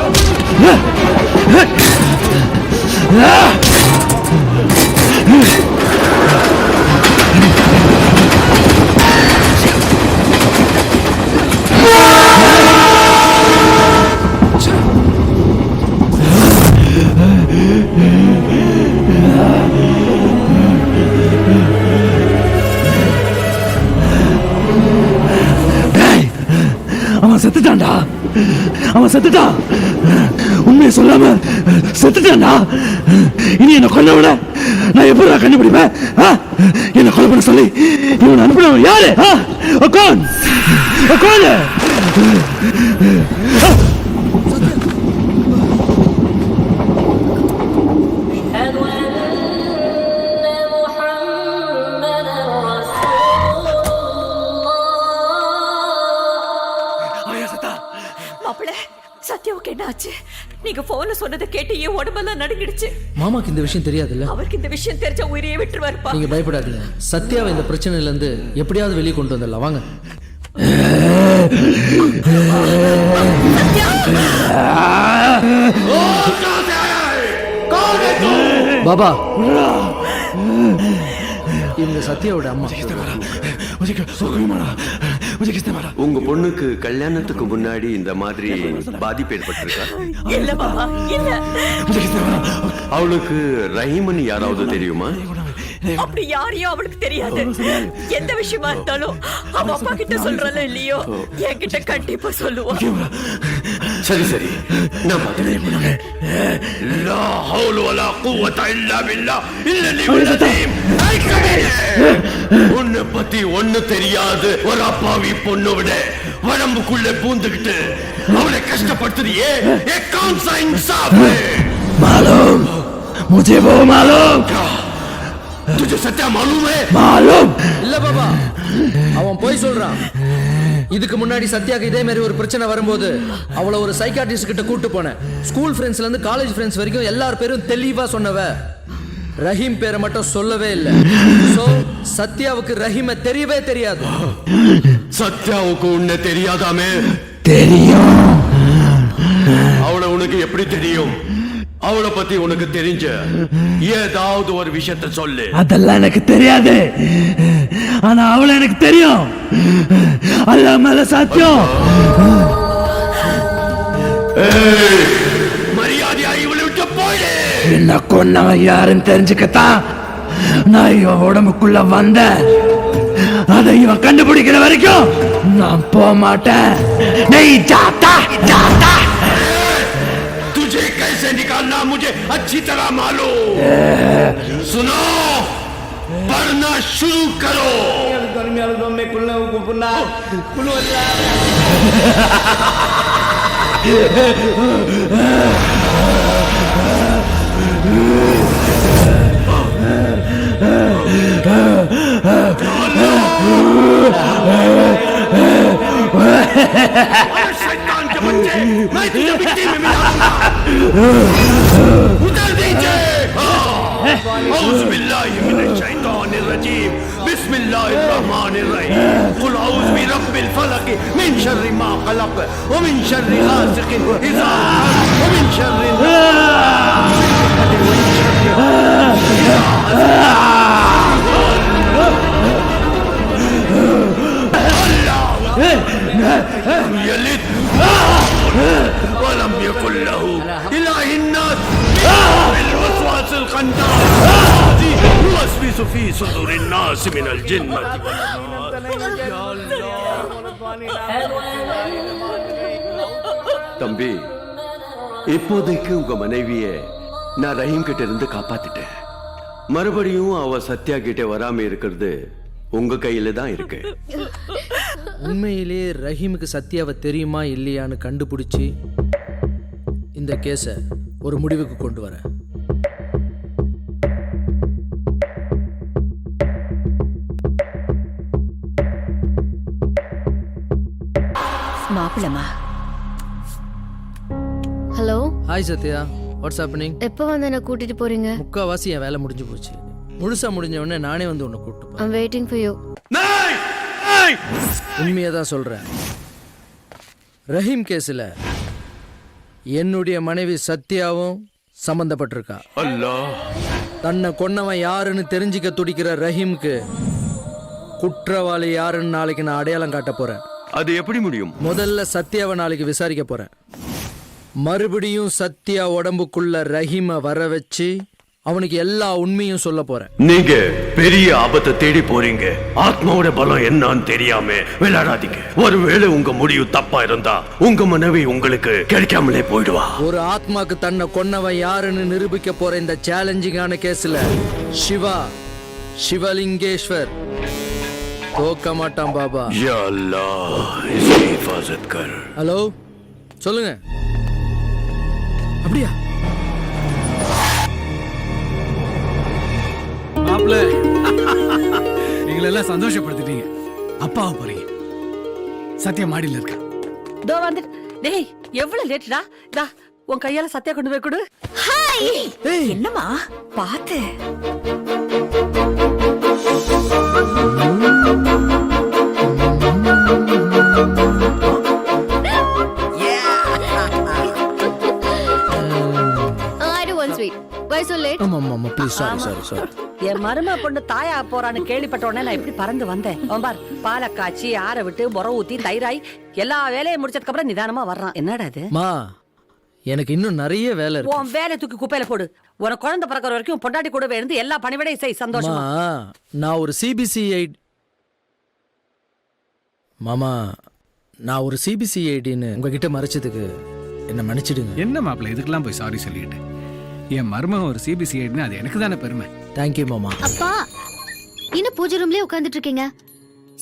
அவன் செத்துட்டான்டா, அவன் செத்துட்டான். உண்மையை சொல்லாம செத்துட்டான்டா. இனி என்ன கொல்ல விட நான் எப்படி கண்டுபிடிப்பேன்? என்ன கொலை பண்ண சொல்லி இவன் அனுப்பினவன் யாரு? சத்யாவுக்கு என்ன ஆச்சு? நீங்க போன்ல சொன்னதை கேட்டு என் உடம்பெல்லாம் நடுங்கிடுச்சு. மாமாக்கு இந்த விஷயம் தெரியாதுல்ல? அவருக்கு இந்த விஷயம் தெரிஞ்சா உயிரையே விட்டுருவாருப்பா. நீங்க பயப்படாதீங்க. சத்யாவை இந்த பிரச்சனையில இருந்து எப்படியாவது வெளியே கொண்டு வந்துடலாம். வாங்க. பாபா, இவங்க சத்யாவோட அம்மா. உங்க பொண்ணுக்கு கல்யாணத்துக்கு முன்னாடி இந்த மாதிரி பாதிப்பு ஏற்பட்டிருக்கா? அவளுக்கு ரஹீமன் யாராவது தெரியுமா? அப்படி யாரையும் அவளுக்கு தெரியாது. எந்த விஷயமா இருந்தாலும் அவ அப்பா கிட்ட சொல்றல இல்லையோ என்கிட்ட கண்டிப்பா சொல்லுவா. சரி சரி, நான் பாத்துக்கிறேன். லா ஹவுல வலா குவத இல்லா பில்லாஹ் இல்லல் அலீம். உன்னை பத்தி ஒண்ணு தெரியாது ஒரு அப்பாவி பொண்ணு விட உடம்புக்குள்ள பூந்துக்கிட்டு அவளை கஷ்டப்படுத்துறியே. ये कौन सा इंसाफ है? मालूम, मुझे वो मालूम, तुझे सत्या मालूम है? मालूम. இல்ல பாபா, அவன் போய் சொல்றான். இதுக்கு முன்னாடி சத்யாக்கு இதே மாதிரி ஒரு பிரச்சனை வரும்போது அவளை ஒரு சைக்காட்ரிஸ்ட் கிட்ட கூட்டு போனேன். ஸ்கூல் ஃப்ரெண்ட்ஸ்ல இருந்து காலேஜ் ஃப்ரெண்ட்ஸ் வரைக்கும் எல்லார் பேரும் தெளிவா சொன்னவ. ரஹீம் பேரை மட்டும் சொல்லவே இல்லை. சோ சத்யாவுக்கு ரஹீமை தெரியவே தெரியாது. சத்யாவுக்கு உன்னை தெரியாதாமே? தெரியும். அவளை உனக்கு எப்படி தெரியும்? அவளை பத்தி உனக்கு தெரிஞ்ச ஏதாவது ஒரு விஷயத்தை சொல்லு. அதெல்லாம் எனக்கு தெரியாது, ஆனா அவளை எனக்கு தெரியும். அல்லாஹ் மேல சத்தியம். மரியாதையா இவளை விட்டு போயிடு. என்ன கொன்னவன் யாருன்னு தெரிஞ்சுக்கத்தான் நான் இவன் உடம்புக்குள்ள வந்தேன். அதை இவன் கண்டுபிடிக்கிற வரைக்கும் நான் போக மாட்டேன். नहीं जाता जाता. तुझे कैसे निकालना मुझे अच्छी तरह मालूम. सुनो, पढ़ना शुरू करो. शैतान के बच्चे, मैं तुझे मिट्टी में मिलाऊंगा. उतर दीजिए. औज़ु बिल्लाहि मिनश शैतानिर रजीम. बिस्मिल्लाहिर रहमानिर रहीम. कुल औज़ु बिरब्बिल फलक मिन शर्रि मा खलक व मिन शर्रि गासिकिन इज़ा वक़ब व मिन शर्रि يلد ولم يكن له إله الناس الوسواس الخناس يوسوس في صدور الناس من الجنة. தம்பி, இப்போதைக்கு உங்க மனைவிய நான் ரஹீம் கிட்ட இருந்து காப்பாத்திட்டேன். மறுபடியும் அவ சத்யா கிட்ட வராம இருக்கிறது உங்க கையில தான் இருக்கு. உண்மையிலேயே ரஹீமுக்கு சத்யாவை தெரியுமா இல்லையான்னு கண்டுபிடிச்சி இந்த கேஸை ஒரு முடிவுக்கு கொண்டு வரேன். மாப்பிளமா. Hello, hi Sathya, what's happening? எப்போ வந்து என்ன கூட்டிட்டு போறீங்க? முக்காவாசி என் வேலை முடிஞ்சு போச்சு. முழுசா முடிஞ்ச உடனே நானே வந்து உன்னை கூப்பிட்டு போறேன். I'm waiting for you. உண்மையை தான் சொல்றேன். ரஹீம் கேஸ்ல என்னுடைய மனைவி சத்யாவும் சம்பந்தப்பட்டிருக்கா. அல்லாஹ், தன்னை கொன்னவன் யாருன்னு தெரிஞ்சுக்க துடிக்கிற ரஹீம்க்கு குற்றவாளி யாருன்னு நாளைக்கு நான் அடையாளம் காட்ட போறேன். அது எப்படி முடியும்? முதல்ல சத்யாவை நாளைக்கு விசாரிக்க போறேன். மறுபடியும் சத்யா உடம்புக்குள்ள ரஹீமை வர வச்சு அவனுக்கு எல்லா உண்மையும் சொல்ல போறேன். நீங்க பெரிய ஆபத்தை தேடி போறீங்க. ஆத்மாவோட பலம் என்னன்னு தெரியாம விளையாடாதீங்க. ஒருவேளை உங்க முடிவு தப்பா இருந்தா உங்க மனைவி உங்களுக்கு கிடைக்காமலே போயிடுவா. ஒரு ஆத்மாக்கு தன்னை கொன்னவன் யாருன்னு நிரூபிக்க போற இந்த சேலஞ்சிங்கான கேஸ்ல சிவலிங்கேஸ்வர் தோக்க மாட்டான் பாபா. யா அல்லாஹ், इसकी हिफाजत कर. ஹலோ, சொல்லுங்க. அப்படியா? மாப்பிள்ள, எங்களெல்லாம் சந்தோஷப்படுத்திட்டீங்க. அப்பாவை போறீங்க. சத்யா மாடியில் இருக்க. தோ வந்து. டேய், எவ்வளவு லேட்டா? டா, உன் கையால சத்யா கொண்டு போய் கொடு. ஹாய். என்னம்மா? பாத்து. I do one sweet. Why so late? ஆமா, ப்ளீஸ், சாரி. என் மரும பொண்ணு தாயா போறான்னு கேள்விப்பட்ட உடனே நான் எப்படி பறந்து வந்தேன். அவன் பார் பாலை காய்ச்சி ஆற விட்டு முறை ஊத்தி தயிராய் எல்லா வேலையும் முடிச்சதுக்கு அப்புறம் நிதானமா வர்றான். என்னடா இது? மா எனக்கு இன்னும் நிறைய வேலை இருக்கு. உன் வேலை தூக்கி குப்பையில போடு. உனக்கு குழந்தை பிறக்கிற வரைக்கும் பொண்டாட்டி கூடவே இருந்து எல்லா பணிவிடையும் செய் சந்தோஷமா. நான் ஒரு சிபிசிஐ மாமா நான் ஒரு சிபிசிஐடின்னு உங்ககிட்ட மறைச்சதுக்கு என்ன மன்னிச்சிடுங்க. என்ன மாப்பிள்ள இதுக்கெல்லாம் போய் சாரி சொல்லிட்டு, என் மருமகன் ஒரு சிபிசிஐடின்னு அது எனக்கு தானே பெருமை. தேங்க்யூ மாமா. அப்பா இன்னும் பூஜை ரூம்லயே உட்கார்ந்துட்டு இருக்கீங்க.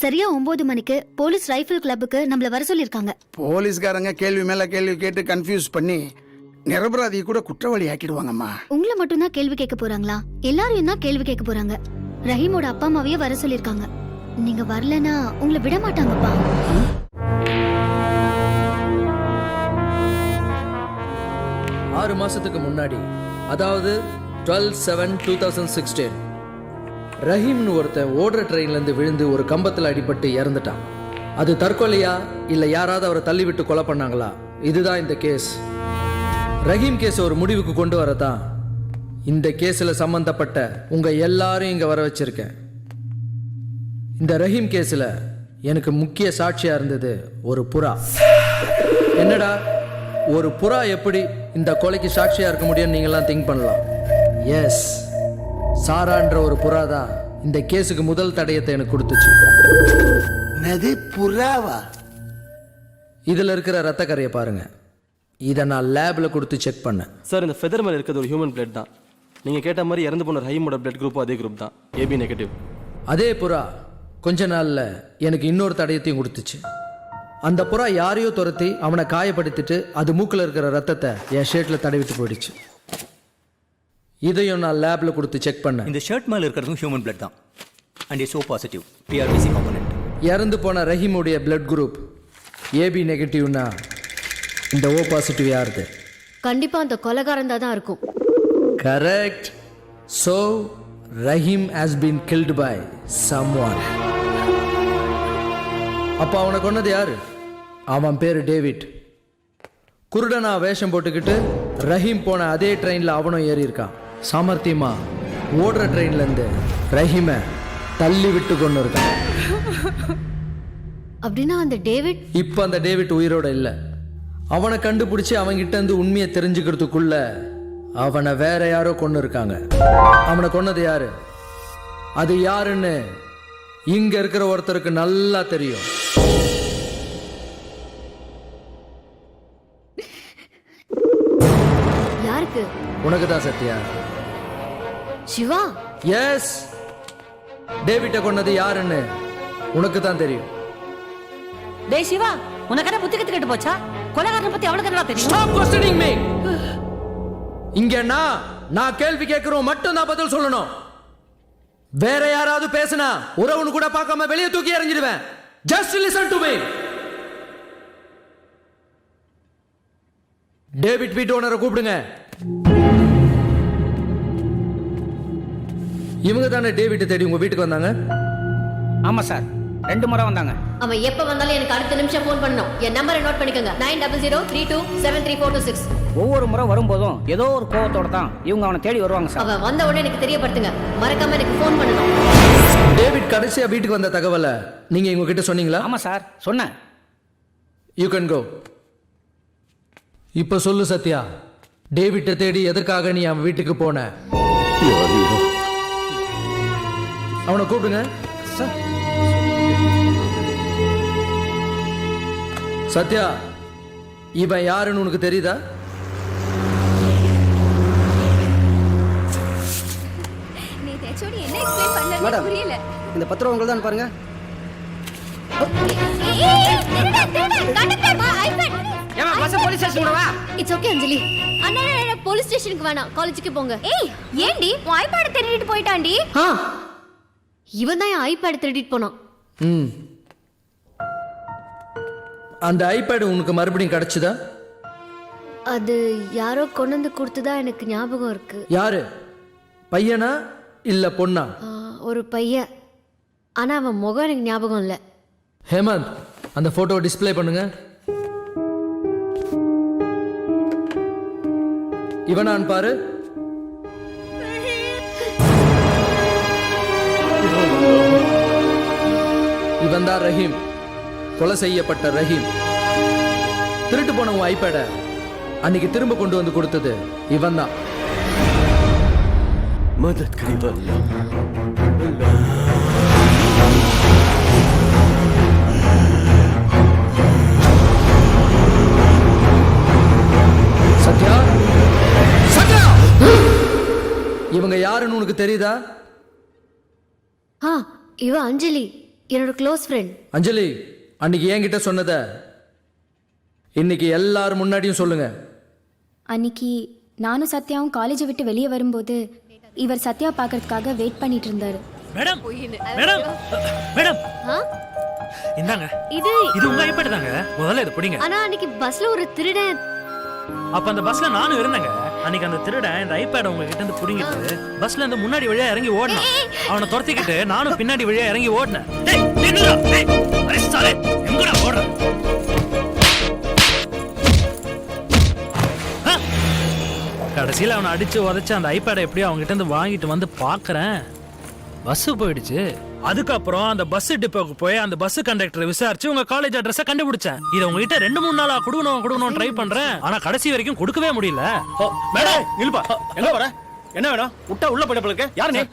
சரியா 9 மணிக்கு போலீஸ் ரைஃபிள் கிளப்புக்கு நம்மள வர சொல்லிருக்காங்க. போலீஸ்காரங்க கேள்வி மேல கேள்வி கேட்டு கன்ஃபியூஸ் பண்ணி நிரபராதி கூட குற்றவாளி ஆக்கிடுவாங்கம்மா. உங்களை மட்டும் தான் கேள்வி கேட்க போறாங்களா? எல்லாரையும் தான் கேள்வி கேட்க போறாங்க. ரஹீமோட அப்பா அம்மாவையே வர சொல்லிருக்காங்க. நீங்க வரலனா உங்களை விட மாட்டாங்கப்பா. 6 மாசத்துக்கு முன்னாடி, அதாவது 12/7/2016 ரஹீம்னு ஒருத்தன் ஓடுற ட்ரெயின்ல இருந்து விழுந்து ஒரு கம்பத்துல அடிபட்டு இறந்துட்டான். அது தற்கொலையா இல்ல யாராவது அவரை தள்ளி விட்டு கொலை பண்ணாங்களா? இதுதான் இந்த கேஸ். ரஹீம் கேஸ் ஒரு முடிவுக்கு கொண்டு வரதான் இந்த கேஸ்ல சம்பந்தப்பட்ட உங்க எல்லாரும் இங்க வர வச்சிருக்கேன். இந்த ரஹீம் கேஸ்ல எனக்கு முக்கிய சாட்சியா இருந்தது ஒரு புறா. என்னடா ஒரு புறா எப்படி இந்த கொலைக்கு சாட்சியா இருக்க முடியும்னு நீங்களாம் திங்க் பண்ணலாம். எஸ், சாரான்ற ஒரு புறா தான் இந்த கேஸுக்கு முதல் தடயத்தை எனக்கு கொடுத்துச்சு. புறாவா? இதுல இருக்கிற ரத்த கரையை பாருங்க. இதை நான் லேப்ல கொடுத்து செக் பண்ணேன். சார், இந்த ஃபெதர் மேல இருக்கிறது ஒரு ஹியூமன் பிளட் தான். நீங்க கேட்ட மாதிரி இறந்து போன ரஹீமோட பிளட் குரூப் அதே குரூப் தான், AB நெகட்டிவ். அதே புறா கொஞ்ச நாள்ல எனக்கு இன்னொரு தடயத்தையும் கொடுத்துச்சு. அந்த புறா யாரையோ துரத்தி அவனை காயப்படுத்திட்டு அது மூக்கில் இருக்கிற ரத்தத்தை என் ஷர்ட்ல தடவிட்டு போயிடுச்சு. இதையும் நான் லேப்ல கொடுத்து செக் பண்ணேன். இந்த ஷர்ட் மேல இருக்கிறதும் ஹியூமன் பிளட் தான். And it's O positive PRBC component. இறந்து போன ரஹீமுடைய பிளட் குரூப் AB நெகட்டிவ்னா இந்த O பாசிட்டிவ் யாருது? கண்டிப்பா அந்த கொலைகாரன் தான் இருக்கும். Correct. So Rahim has been killed by someone. அப்ப அவனை கொன்னது யாரு? அவன் பேரு டேவிட். குருடனா வேஷம் போட்டுக்கிட்டு ரஹீம் போன அதே ட்ரெயின்ல அவனும் ஏறி இருக்கான். சாமர்த்தியமா ஓடுற ட்ரெயின்ல இருந்து ரஹீமை தள்ளி விட்டு கொண்டு இருக்கான். அப்படின்னா அந்த டேவிட்? இப்ப அந்த டேவிட் உயிரோட இல்ல. அவனை கண்டுபிடிச்சு அவன்கிட்ட இருந்து உண்மையை தெரிஞ்சுக்கிறதுக்குள்ள அவனை வேற யாரோ கொண்டு இருக்காங்க. அவனை கொன்னது யாரு? அது யாருன்னு இங்க இருக்கிற ஒருத்தருக்கு நல்லா தெரியும். யாருக்கு? உனக்கு தான் சத்யா. சிவா? எஸ், டேவிட்ட கொன்னது யாருன்னு உனக்கு தான் தெரியும். டேய் சிவா, உனக்கு என்ன புத்தி கத்து கேட்டு போச்சா? கொலைகாரனை பத்தி அவனுக்கு என்ன தெரியும்? Stop questioning me. இங்க நான் கேள்வி கேட்கிறோம் மட்டும் தான் பதில் சொல்லணும். வேற யாராவது பேசினா உறவுன்னு கூட பார்க்காம வெளியே தூக்கி எறிஞ்சிடுவேன். Just listen to me. David வீட்டு ஓனரை கூப்பிடுங்க. இவங்க தானே டேவிட் தேடி உங்க வீட்டுக்கு வந்தாங்க? ஆமா சார், 2 முறை வந்தாங்க. அவன் எப்ப வந்தாலும் எனக்கு அடுத்த நிமிஷம் ஃபோன் பண்ணணும். என் நம்பரை நோட் பண்ணிக்கோங்க. 9003273426. ஒவ்வொரு முறை வரும்போதும் ஏதோ ஒரு கோவத்தோட தான் இவங்க அவனை தேடி வருவாங்க சார். அவன் வந்த உடனே எனக்கு தெரியப்படுத்துங்க. மறக்காம எனக்கு ஃபோன் பண்ணணும். டேவிட் கடைசியா வீட்டுக்கு வந்த தகவலை நீங்க இவங்க கிட்ட சொன்னீங்களா? ஆமா சார், சொன்னேன். You can go. இப்ப சொல்லு சத்யா, டேவிட்டை தேடி எதற்காக நீ அவன் வீட்டுக்கு போன? அவனை கூப்பிடுங்க. சத்யா, இவன் யாருன்னு உனக்கு தெரியுதா? மேடம், இந்த 10 ரூபா உங்களுக்கு தான் பாருங்க. போலீஸ் ஸ்டேஷன் வா. It's okay Anjali. Anna police ஸ்டேஷனுக்கு வேணாம், காலேஜுக்கு போங்க. ஏய் ஏண்டி உன் ஐபேட் திருடிட்டு போயிட்டான்டி? இவன் தான் என் ஐபேட் திருடிட்டு போனான். அந்த ஐபேட் உனக்கு மறுபடியும் கிடைச்சதா? அது யாரோ கொண்டு வந்து கொடுத்ததா எனக்கு ஞாபகம் இருக்கு. யாரு? பையனா இல்ல பொண்ணா? ஒரு பையன். ஆனா அவன் முகம் எனக்கு ஞாபகம் இல்ல. ஹேமந்த், அந்த போட்டோ டிஸ்ப்ளே பண்ணுங்க. இவனான் பாரு. இவன் தான் ரஹீம், கொலை செய்யப்பட்ட ரஹீம். திருட்டு போன உன் ஐபேட அன்னைக்கு திரும்ப கொண்டு வந்து கொடுத்தது இவன் தான். मदद करो अल्लाह। சத்யா, சத்யா, இவங்க யாருன்னு உனக்கு தெரியுதா? ஆ இவ அஞ்சலி, என்னோட க்ளோஸ் ஃப்ரெண்ட். அஞ்சலி, அன்னைக்கு என்கிட்ட சொன்னத இன்னைக்கு எல்லாரும் முன்னாடியும் சொல்லுங்க. அன்னைக்கு நானும் சத்யாவும் காலேஜை விட்டு வெளியே வரும்போது இவர் சத்யா பார்க்கறதுக்காக வெயிட் பண்ணிட்டு இருந்தாரு. மேடம் மேடம் மேடம் இந்தாங்க, இது இது உங்க ஐபேட் தாங்க. முதல்ல இது பிடிங்க. ஆனா அன்னைக்கு பஸ்ல ஒரு திருடன். அப்ப அந்த பஸ்ல நானும் இருந்தேங்க. அன்னைக்கு அந்த திருடன் இந்த ஐபேட் உங்ககிட்ட இருந்து புடிங்கிட்டு பஸ்ல இருந்து முன்னாடி வழியா இறங்கி ஓடினான். அவனை துரத்திக்கிட்டு நானும் பின்னாடி வழியா இறங்கி ஓடினேன். டேய் நில்லுடா, டேய் அரேஸ்டாலே, எங்கடா ஓடுற? கடைசியில் அவனை அடிச்சு உதைச்சு அந்த ஐபேடை எப்படியோ அவங்க கிட்ட இருந்து வாங்கிட்டு வந்து பாக்குறேன், பஸ் போயிடுச்சு. அதுக்கப்புறம் அந்த பஸ் டிப்போக்கு போய் அந்த பஸ் கண்டக்டரை விசாரிச்சு உங்க காலேஜ் அட்ரஸை கண்டுபிடிச்சேன். இதை உங்ககிட்ட 2-3 நாளா கொடுக்கணும் ட்ரை பண்றேன், ஆனா கடைசி வரைக்கும் கொடுக்கவே முடியல. மேடம் நில்பா, எங்க வர? என்ன வேணும்? விட்டா உள்ள போயிட யாரு நீ?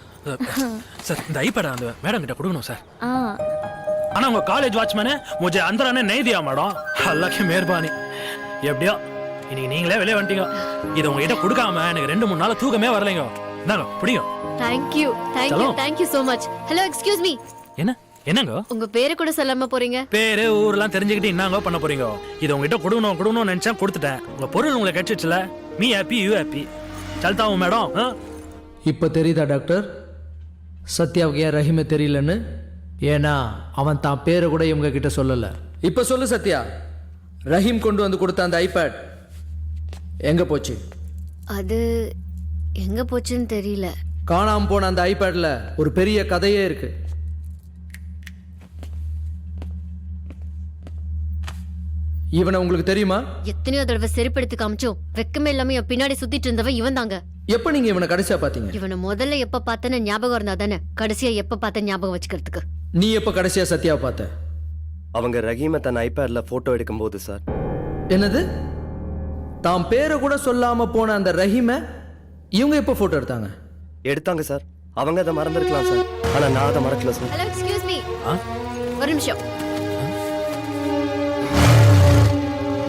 சார், இந்த ஐபேடை அந்த மேடம் கிட்ட கொடுக்கணும் சார். ஆனா உங்க காலேஜ் வாட்ச்மேனே முझे अंदर आने नहीं दिया மேடம். அல்லாஹ் की मेहरबानी. எப்படியோ இன்னைக்கு நீங்களே வெளியே வந்துட்டீங்க. இதை உங்ககிட்ட கொடுக்காம எனக்கு 2-3 நாள் தூக்கமே வரலைங்க. இந்தாங்க பிடிக்கும். Thank you so much. Hello, excuse me. என்னங்க உங்க பேரு கூட சொல்லாம போறீங்க? பேரு ஊர்லாம் தெரிஞ்சுக்கிட்டு என்னங்க பண்ண போறீங்க? இதை உங்ககிட்ட கொடுக்கணும்னு நினைச்சேன், கொடுத்துட்டேன். உங்க பொருள் உங்களுக்கு கிடைச்சிச்சுல, மீ ஹாப்பி யூ ஹாப்பி. சல்தா ஹூம் மேடம். இப்ப தெரியுதா டாக்டர், சத்யாவுக்கு ஏன் ரஹீமே தெரியலன்னு? ஏன்னா அவன் தான் பேரை கூட இவங்க கிட்ட சொல்லல. இப்ப சொல்லு சத்யா, ரஹீம் கொண்டு வந்து கொடுத்த அந்த ஐபேட் எங்க போச்சு? அது எங்க போச்சுன்னு தெரியல. காணாம போன அந்த ஐபேட்ல ஒரு பெரிய கதையே இருக்கு. இவனை உங்களுக்கு தெரியுமா? எத்தனையோ தடவை செருப்படுத்தி காமிச்சோம், வெக்கமே இல்லாம என் பின்னாடி சுத்திட்டு இருந்தவன் இவன் தாங்க. எப்ப நீங்க இவனை கடைசியா பாத்தீங்க? இவனை முதல்ல எப்ப பார்த்தேன்னு ஞாபகம் இருந்தா தானே கடைசியா எப்ப பார்த்த ஞாபகம் வச்சுக்கிறதுக்கு. நீ எப்ப கடைசியா சத்யாவை பார்த்த? அவங்க ரஹீமை தன் ஐபேட்ல போட்டோ எடுக்கும் போது சார். என்னது? தாம் பேரை கூட சொல்லாம போன அந்த ரஹீமை இவங்க எப்ப போட்டோ எடுத்தாங்க சார். அவங்க அதை மறந்துருக்கலாம் சார், ஆனா நான் அதை மறக்கல சார். ஹலோ, எக்ஸ்கியூஸ் மீ, ஒரு நிமிஷம்.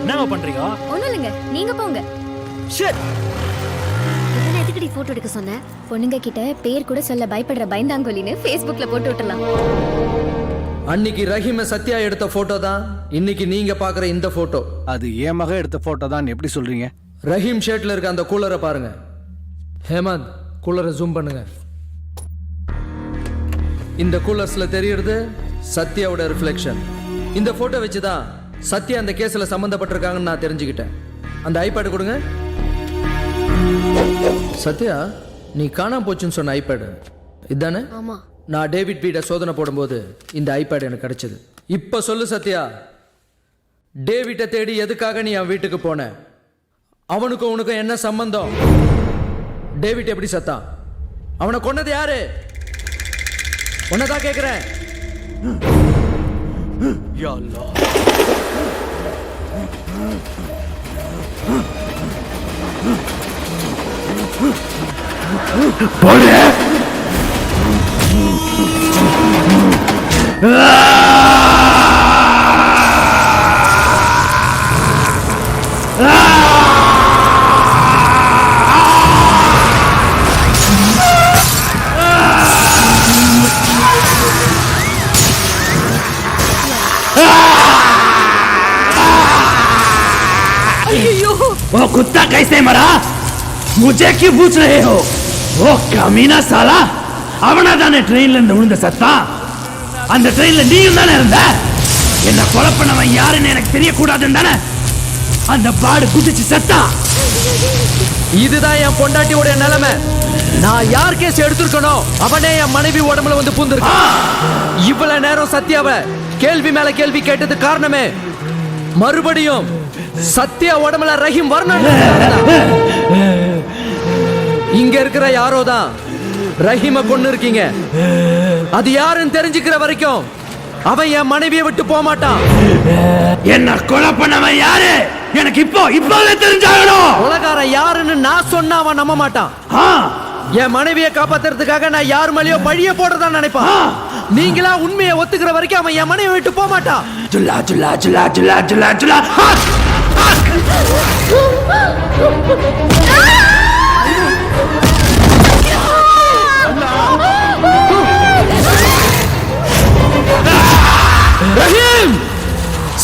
என்ன பண்றீங்க? ஒண்ணும் இல்லைங்க, நீங்க போங்க. இதெல்லாம் எதுக்கடி போட்டோ எடுக்க சொன்னேன்? பொண்ணுங்க கிட்ட பேர் கூட சொல்ல பயப்படுற பயந்தாங்கோலின்னு Facebookல போட்டு விட்டுலாம். அன்னைக்கு ரஹீமை சத்யா எடுத்த போட்டோ தான் இன்னைக்கு நீங்க பாக்குற இந்த போட்டோ. அது என் மக எடுத்த போட்டோ தான். எப்படி சொல்றீங்க? ரஹீம் ஷர்ட்ல இருக்க அந்த கூலரை பாருங்க. ஹேமந்த், கூலரை ஜூம் பண்ணுங்க. இந்த கூலர்ஸ்ல தெரியறது சத்யாவோட ரிஃப்ளெக்ஷன். இந்த போட்டோ வச்சுதான் சத்யா அந்த கேஸ்ல சம்பந்தப்பட்டிருக்காங்கன்னு நான் தெரிஞ்சுக்கிட்டேன். அந்த ஐபேட் கொடுங்க. சத்யா, நீ காணாம போச்சுன்னு சொன்ன ஐபேட் இதுதானே? ஆமா. நான் டேவிட் பீட சோதனை போடும்போது இந்த ஐபேட் எனக்கு கிடைச்சது. இப்ப சொல்லு சத்யா, டேவிட்டை தேடி எதுக்காக நீ அவன் வீட்டுக்கு போன? அவனுக்கும் உனக்கும் என்ன சம்பந்தம்? டேவிட் எப்படி சத்தான்? அவனை கொன்னது யாரு? உன்னதான் கேக்குறேன். யா அல்லாஹ். போடு. वो कुत्ता कैसे मरा? मुझे क्यों पूछ रहे हो? वो कमीना साला அவனா தானே ட்ரெயின்ல இருந்து விழுந்த சத்தா? அந்த ட்ரெயின்ல நீயும் தானே இருந்த? என்ன கொலை பண்ணவன் யாருன்னு எனக்கு தெரியக்கூடாதுன்னு தானே அந்த பாடு குதிச்சு சத்தா? இதுதான் என் பொண்டாட்டியோட நிலைமை. நான் யார் கேஸ் எடுத்திருக்கணும் அவனே என் மனைவி உடம்புல வந்து பூந்திருக்கான். இவ்வளவு நேரம் சத்யாவை கேள்வி மேல கேள்வி கேட்டது காரணமே மறுபடியும் சத்யா உடம்புல ரஹீம் வரணும். இங்க இருக்கிற யாரோ தான் ரஹீமை கொண்டு இருக்கீங்க. அது யாருன்னு தெரிஞ்சுக்கிற வரைக்கும் அவன் என் மனைவியை விட்டு போக மாட்டான். என்ன கொலை பண்ணவன் யாரு எனக்கு இப்போவே தெரிஞ்சாகணும். உலகாரன் யாருன்னு நான் சொன்னா அவன் நம்ப மாட்டான். என் மனைவியை காப்பாத்துறதுக்காக நான் யார் மேலேயோ பழிய போடுறதா நினைப்பான். நீங்களா உண்மையை ஒத்துக்கிற வரைக்கும் அவன் என் மனைவியை விட்டு போக மாட்டான். ஜுல்லா ஜுல்லா ஜுல்லா ஜுல்லா ஜுல்லா ஜுல்லா. ரஹீம்,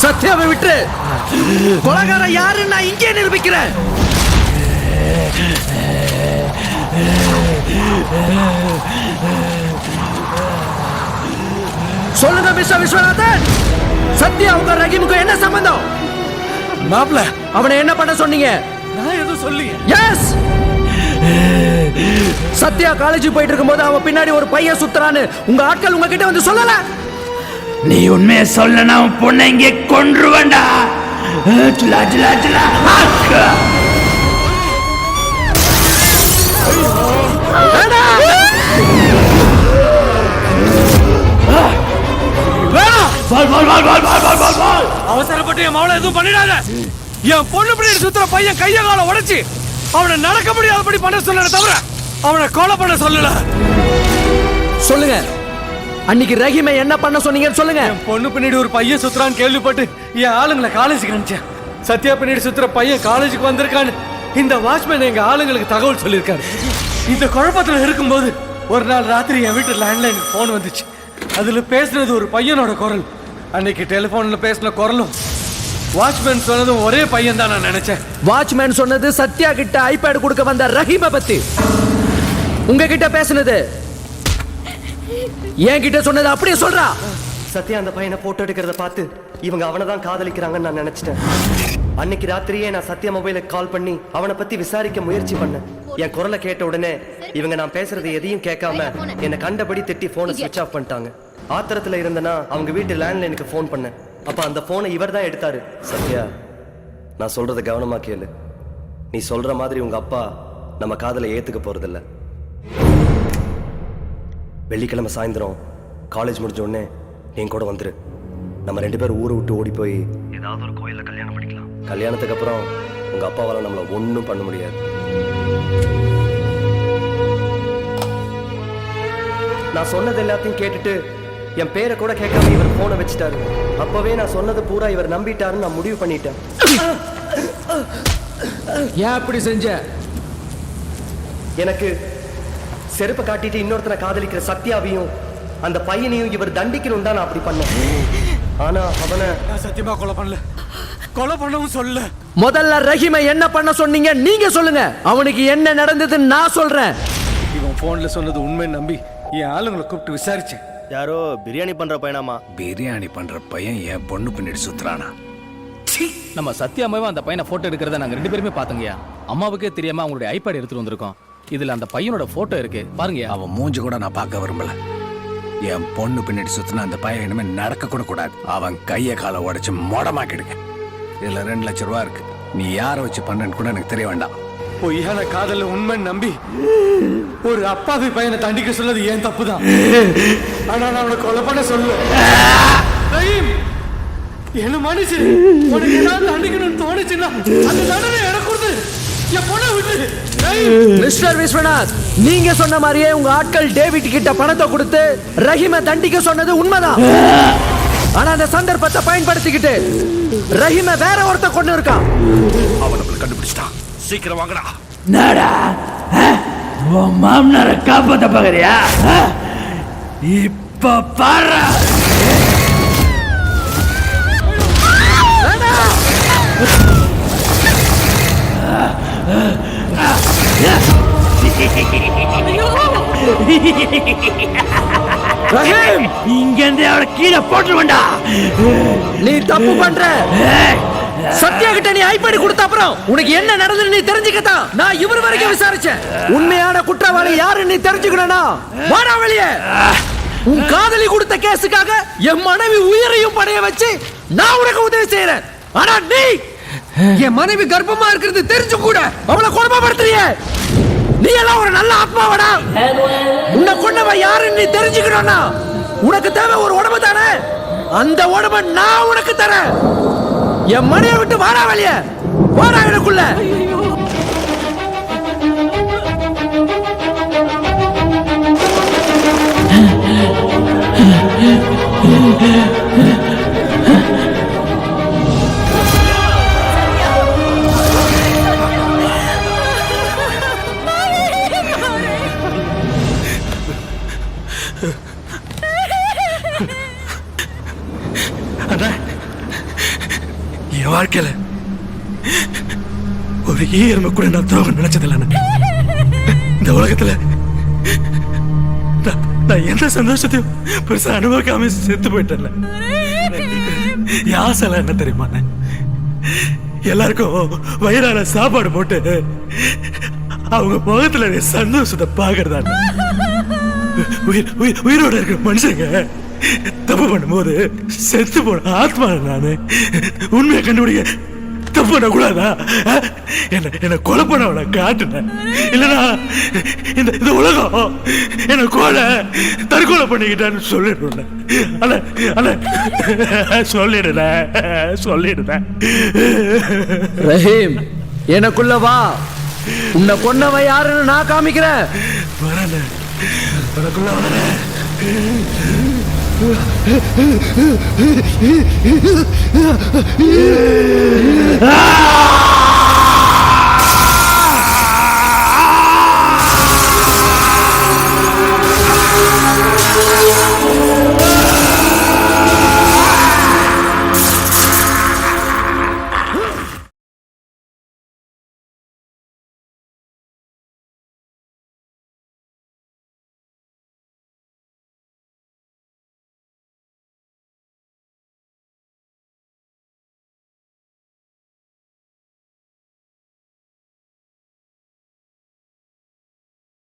சத்யாவை விட்டு கொலைகாரன் யாருன்னு நான் இங்கே நிரூபிக்கிறேன். சொல்லுங்க மிஸ்டர் விஸ்வநாதன், சத்யா உங்க ரஹீமுக்கு என்ன சம்பந்தம்? மாப்ள அவனை என்ன பண்ண சொன்னீங்க? நான் எதுவும் சொல்லி. எஸ், சத்யா காலேஜ் போயிட்டு இருக்கும்போது அவன் பின்னாடி ஒரு பையன் சுத்துறான்னு உங்க ஆட்கள் உங்ககிட்ட வந்து சொல்லல? நீ உண்மையை சொல்லனா உன் பொண்ணை இங்கே கொன்றுவண்டா. ஜுல்லா ஜுல்லா ஜுல்லா. அவசரப்பட்டு என் மவளை எதுவும் பண்ணிடாத. என் பொண்ணு பின்னாடி சுத்துற பையன் கைய கால உடைச்சு அவனை நடக்க முடியாதபடி பண்ண சொல்ல தவிர அவனை கொலை பண்ண சொல்லல. சொல்லுங்க, அன்னைக்கு ரஹீமை என்ன பண்ண சொன்னீங்கன்னு சொல்லுங்க. என் பொண்ணு பின்னாடி ஒரு பையன் சுத்துறான்னு கேள்விப்பட்டு என் ஆளுங்களை காலேஜுக்கு அனுப்பிச்சேன். சத்யா பின்னாடி சுத்துற பையன் காலேஜுக்கு வந்திருக்கான்னு இந்த வாட்ச்மேன் எங்க ஆளுங்களுக்கு தகவல் சொல்லியிருக்காரு. இந்த குழப்பத்துல இருக்கும்போது ஒரு நாள் ராத்திரி என் வீட்டு லேண்ட்லைனுக்கு போன் வந்துச்சு. அதுல பேசுறது ஒரு பையனோட குரல். அன்னைக்கு டெலிபோன்ல பேசின குரலும் வாட்ச்மேன் சொன்னதும் ஒரே பையன் தான் நான் நினைச்சேன். வாட்ச்மேன் சொன்னது சத்யா கிட்ட ஐபேட் கொடுக்க வந்த ரஹீமை பத்தி. உங்ககிட்ட பேசுனது என்கிட்ட சொன்னது அப்படியே சொல்றா. சத்யா அந்த பையனை போட்டோ எடுக்கிறத பார்த்து இவங்க அவனை தான் காதலிக்கிறாங்கன்னு நான் நினைச்சிட்டேன். அன்னைக்கு ராத்திரியே நான் சத்யா மொபைலுக்கு கால் பண்ணி அவனை பத்தி விசாரிக்க முயற்சி பண்ணேன். என் குரலை கேட்ட உடனே இவங்க நான் பேசுறது எதையும் கேட்காம என்னை கண்டபடி திட்டி போனை ஸ்விட்ச் ஆஃப் பண்ணிட்டாங்க. ஆத்திரத்துல இருந்தனா அவங்க வீட்டு லேண்ட்லைனுக்கு ஃபோன் பண்ணேன். அப்ப அந்த போனை இவர் தான் எடுத்தாரு. சத்யா, நான் சொல்றத கவனமா கேளு. நீ சொல்ற மாதிரி உங்க அப்பா நம்ம காதலை ஏத்துக்க போறதில்ல. வெள்ளிக்கிழமை சாயந்தரம் காலேஜ் முடிஞ்ச உடனே என் கூட வந்துரு. நம்ம 2 பேரும் ஊரை விட்டு ஓடி போய் ஏதாவது ஒரு கோயில்ல கல்யாணம் பண்ணிக்கலாம். கல்யாணத்துக்கு அப்புறம் உங்க அப்பாவால நம்மள ஒன்றும் பண்ண முடியாது. நான் சொன்னது எல்லாத்தையும் கேட்டுட்டு என் பேரை கூட கேட்காம இவர் போனை வச்சுட்டாரு. அப்பவே நான் சொன்னது பூரா இவர் நம்பிட்டாருன்னு நான் முடிவு பண்ணிட்டேன். ஏன் அப்படி செஞ்ச? எனக்கு செருப்பை காட்டிட்டு இன்னொருத்தனை காதலிக்கிற சத்யாவையும் அந்த பையனையும் இவர் தண்டிக்கணும் தான் நான் அப்படி பண்ணேன். ஆனா அவனை சத்தியமா கொலை பண்ணல, கொலை பண்ணவும் சொல்ல. முதல்ல ரஹீமை என்ன பண்ண சொன்னீங்க நீங்க சொல்லுங்க. அவனுக்கு என்ன நடந்ததுன்னு நான் சொல்றேன். இவன் போன்ல சொன்னது உண்மை நம்பி என் ஆளுங்களை கூப்பிட்டு விசாரிச்சேன். யாரோ பிரியாணி பண்ற பையனாமா? பிரியாணி பண்ற பையன் என் பொண்ணு பின்னாடி சுத்துறானா? நம்ம சத்யாமாவும் அந்த பையனை போட்டோ எடுக்கிறத நாங்க 2 பேருமே பார்த்தோங்கயா. அம்மாவுக்கே தெரியாம அவங்களுடைய ஐபேட் எடுத்துட்டு வந்திருக்கோம். இதுல அந்த பையனோட போட்டோ இருக்கு பாருங்க. அவன் மூஞ்சி கூட நான் பார்க்க விரும்பல. என் பொண்ணு பின்னாடி சுத்தினா அந்த பையன் இனிமே நடக்க கூட கூடாது. அவன் கைய காலை உடைச்சு மொடமாக்கிடுங்க. இதுல 2 லட்சம் ரூபா இருக்கு. நீ யாரை வச்சு பண்றேன்னு கூட எனக்கு தெரிய வேண்டாம். பொய்யான காதல உண்மை நம்பி ஒரு அப்பாவி பையனை தண்டிக்க சொன்னது ஏன் தப்பு தான். ஆனா நான் அவனை கொலை பண்ண சொல்லுவேன். என்ன மனுஷன் உனக்கு ஏதாவது தண்டிக்கணும்னு தோணுச்சுன்னா அந்த தண்டனை எனக்கு கொடுத்து என் பொண்ணை விட்டு. மிஸ்டர் விஸ்வநாத், நீங்க சொன்ன மாதிரியே உங்க ஆட்கள் டேவிட் கிட்ட பணத்தை கொடுத்து ரஹீமை தண்டிக்க சொன்னது உண்மைதான். ஆனா அந்த சந்தர்ப்பத்தை பயன்படுத்திக்கிட்டு ரஹீமை வேற ஒருத்த கொண்டு இருக்கான். அவன் நம்மளை கண்டுபிடிச்சிட்டான். சீக்கிரம் வாங்கடா. நாடா உன் மாமனாரை காப்பாத்த பாக்குறியா? இப்ப பாரு. ரஹீம், இங்க இருந்து அவளை கீழே போட்டுருவண்டா. நீ தப்பு பண்ற. சத்யா கிட்ட நீ ஐபேட் கொடுத்த அப்புறம் உனக்கு என்ன நடந்தது நீ தெரிஞ்சுக்கத்தான் நான் இவர் வரைக்கும் விசாரிச்சேன். உண்மையான குற்றவாளி யாருன்னு நீ தெரிஞ்சுக்கணும்னா வாடா வெளியே. உன் காதலி கொடுத்த கேஸுக்காக என் மனைவி உயிரையும் படைய வச்சு நான் உனக்கு உதவி செய்யறேன். ஆனா நீ என் மனைவி கர்ப்பமா இருக்கிறது தெரிஞ்சு கூட அவளை கொடுமைப்படுத்துறிய. நீ எல்லாம் ஒரு நல்ல ஆத்மாவடா. உன்னை கொண்டவ யாருன்னு நீ தெரிஞ்சுக்கணும்னா உனக்கு தேவை ஒரு உடம்பு தானே. அந்த உடம்ப நான் உனக்கு தரேன். என் மனையை விட்டு வாடா வெளிய, போடா எனக்குள்ள. என் வாழ்க்கையில ஒரு ஈரம கூட நான் துரோகம் நினைச்சதில்ல. இந்த உலகத்துல நான் எந்த சந்தோஷத்தையும் பெருசா அனுபவிக்காம செத்து போயிட்டேன்ல. யாசல என்ன தெரியுமா, எல்லாருக்கும் வயிறால சாப்பாடு போட்டு அவங்க முகத்துல சந்தோஷத்தை பாக்குறதா. உயிரோட இருக்கிற மனுஷங்க தப்பு பண்ணும்போது செத்து போன ஆத்மா நானு. உண்மையை கண்டுபிடிக்க தப்பு பண்ண கூடாதா? என்ன கொலை பண்ணவன காட்டுனேன். இல்லனா இந்த உலகம் என்ன தற்கொலை பண்ணிக்கிட்டான்னு சொல்லிடுறேன். சொல்லிடுறேன். ரஹீம், எனக்குள்ள வா. உன்னை கொன்னவ யாருன்னு நான் காமிக்கிறேன். வரேன், உனக்குள்ள வரேன்.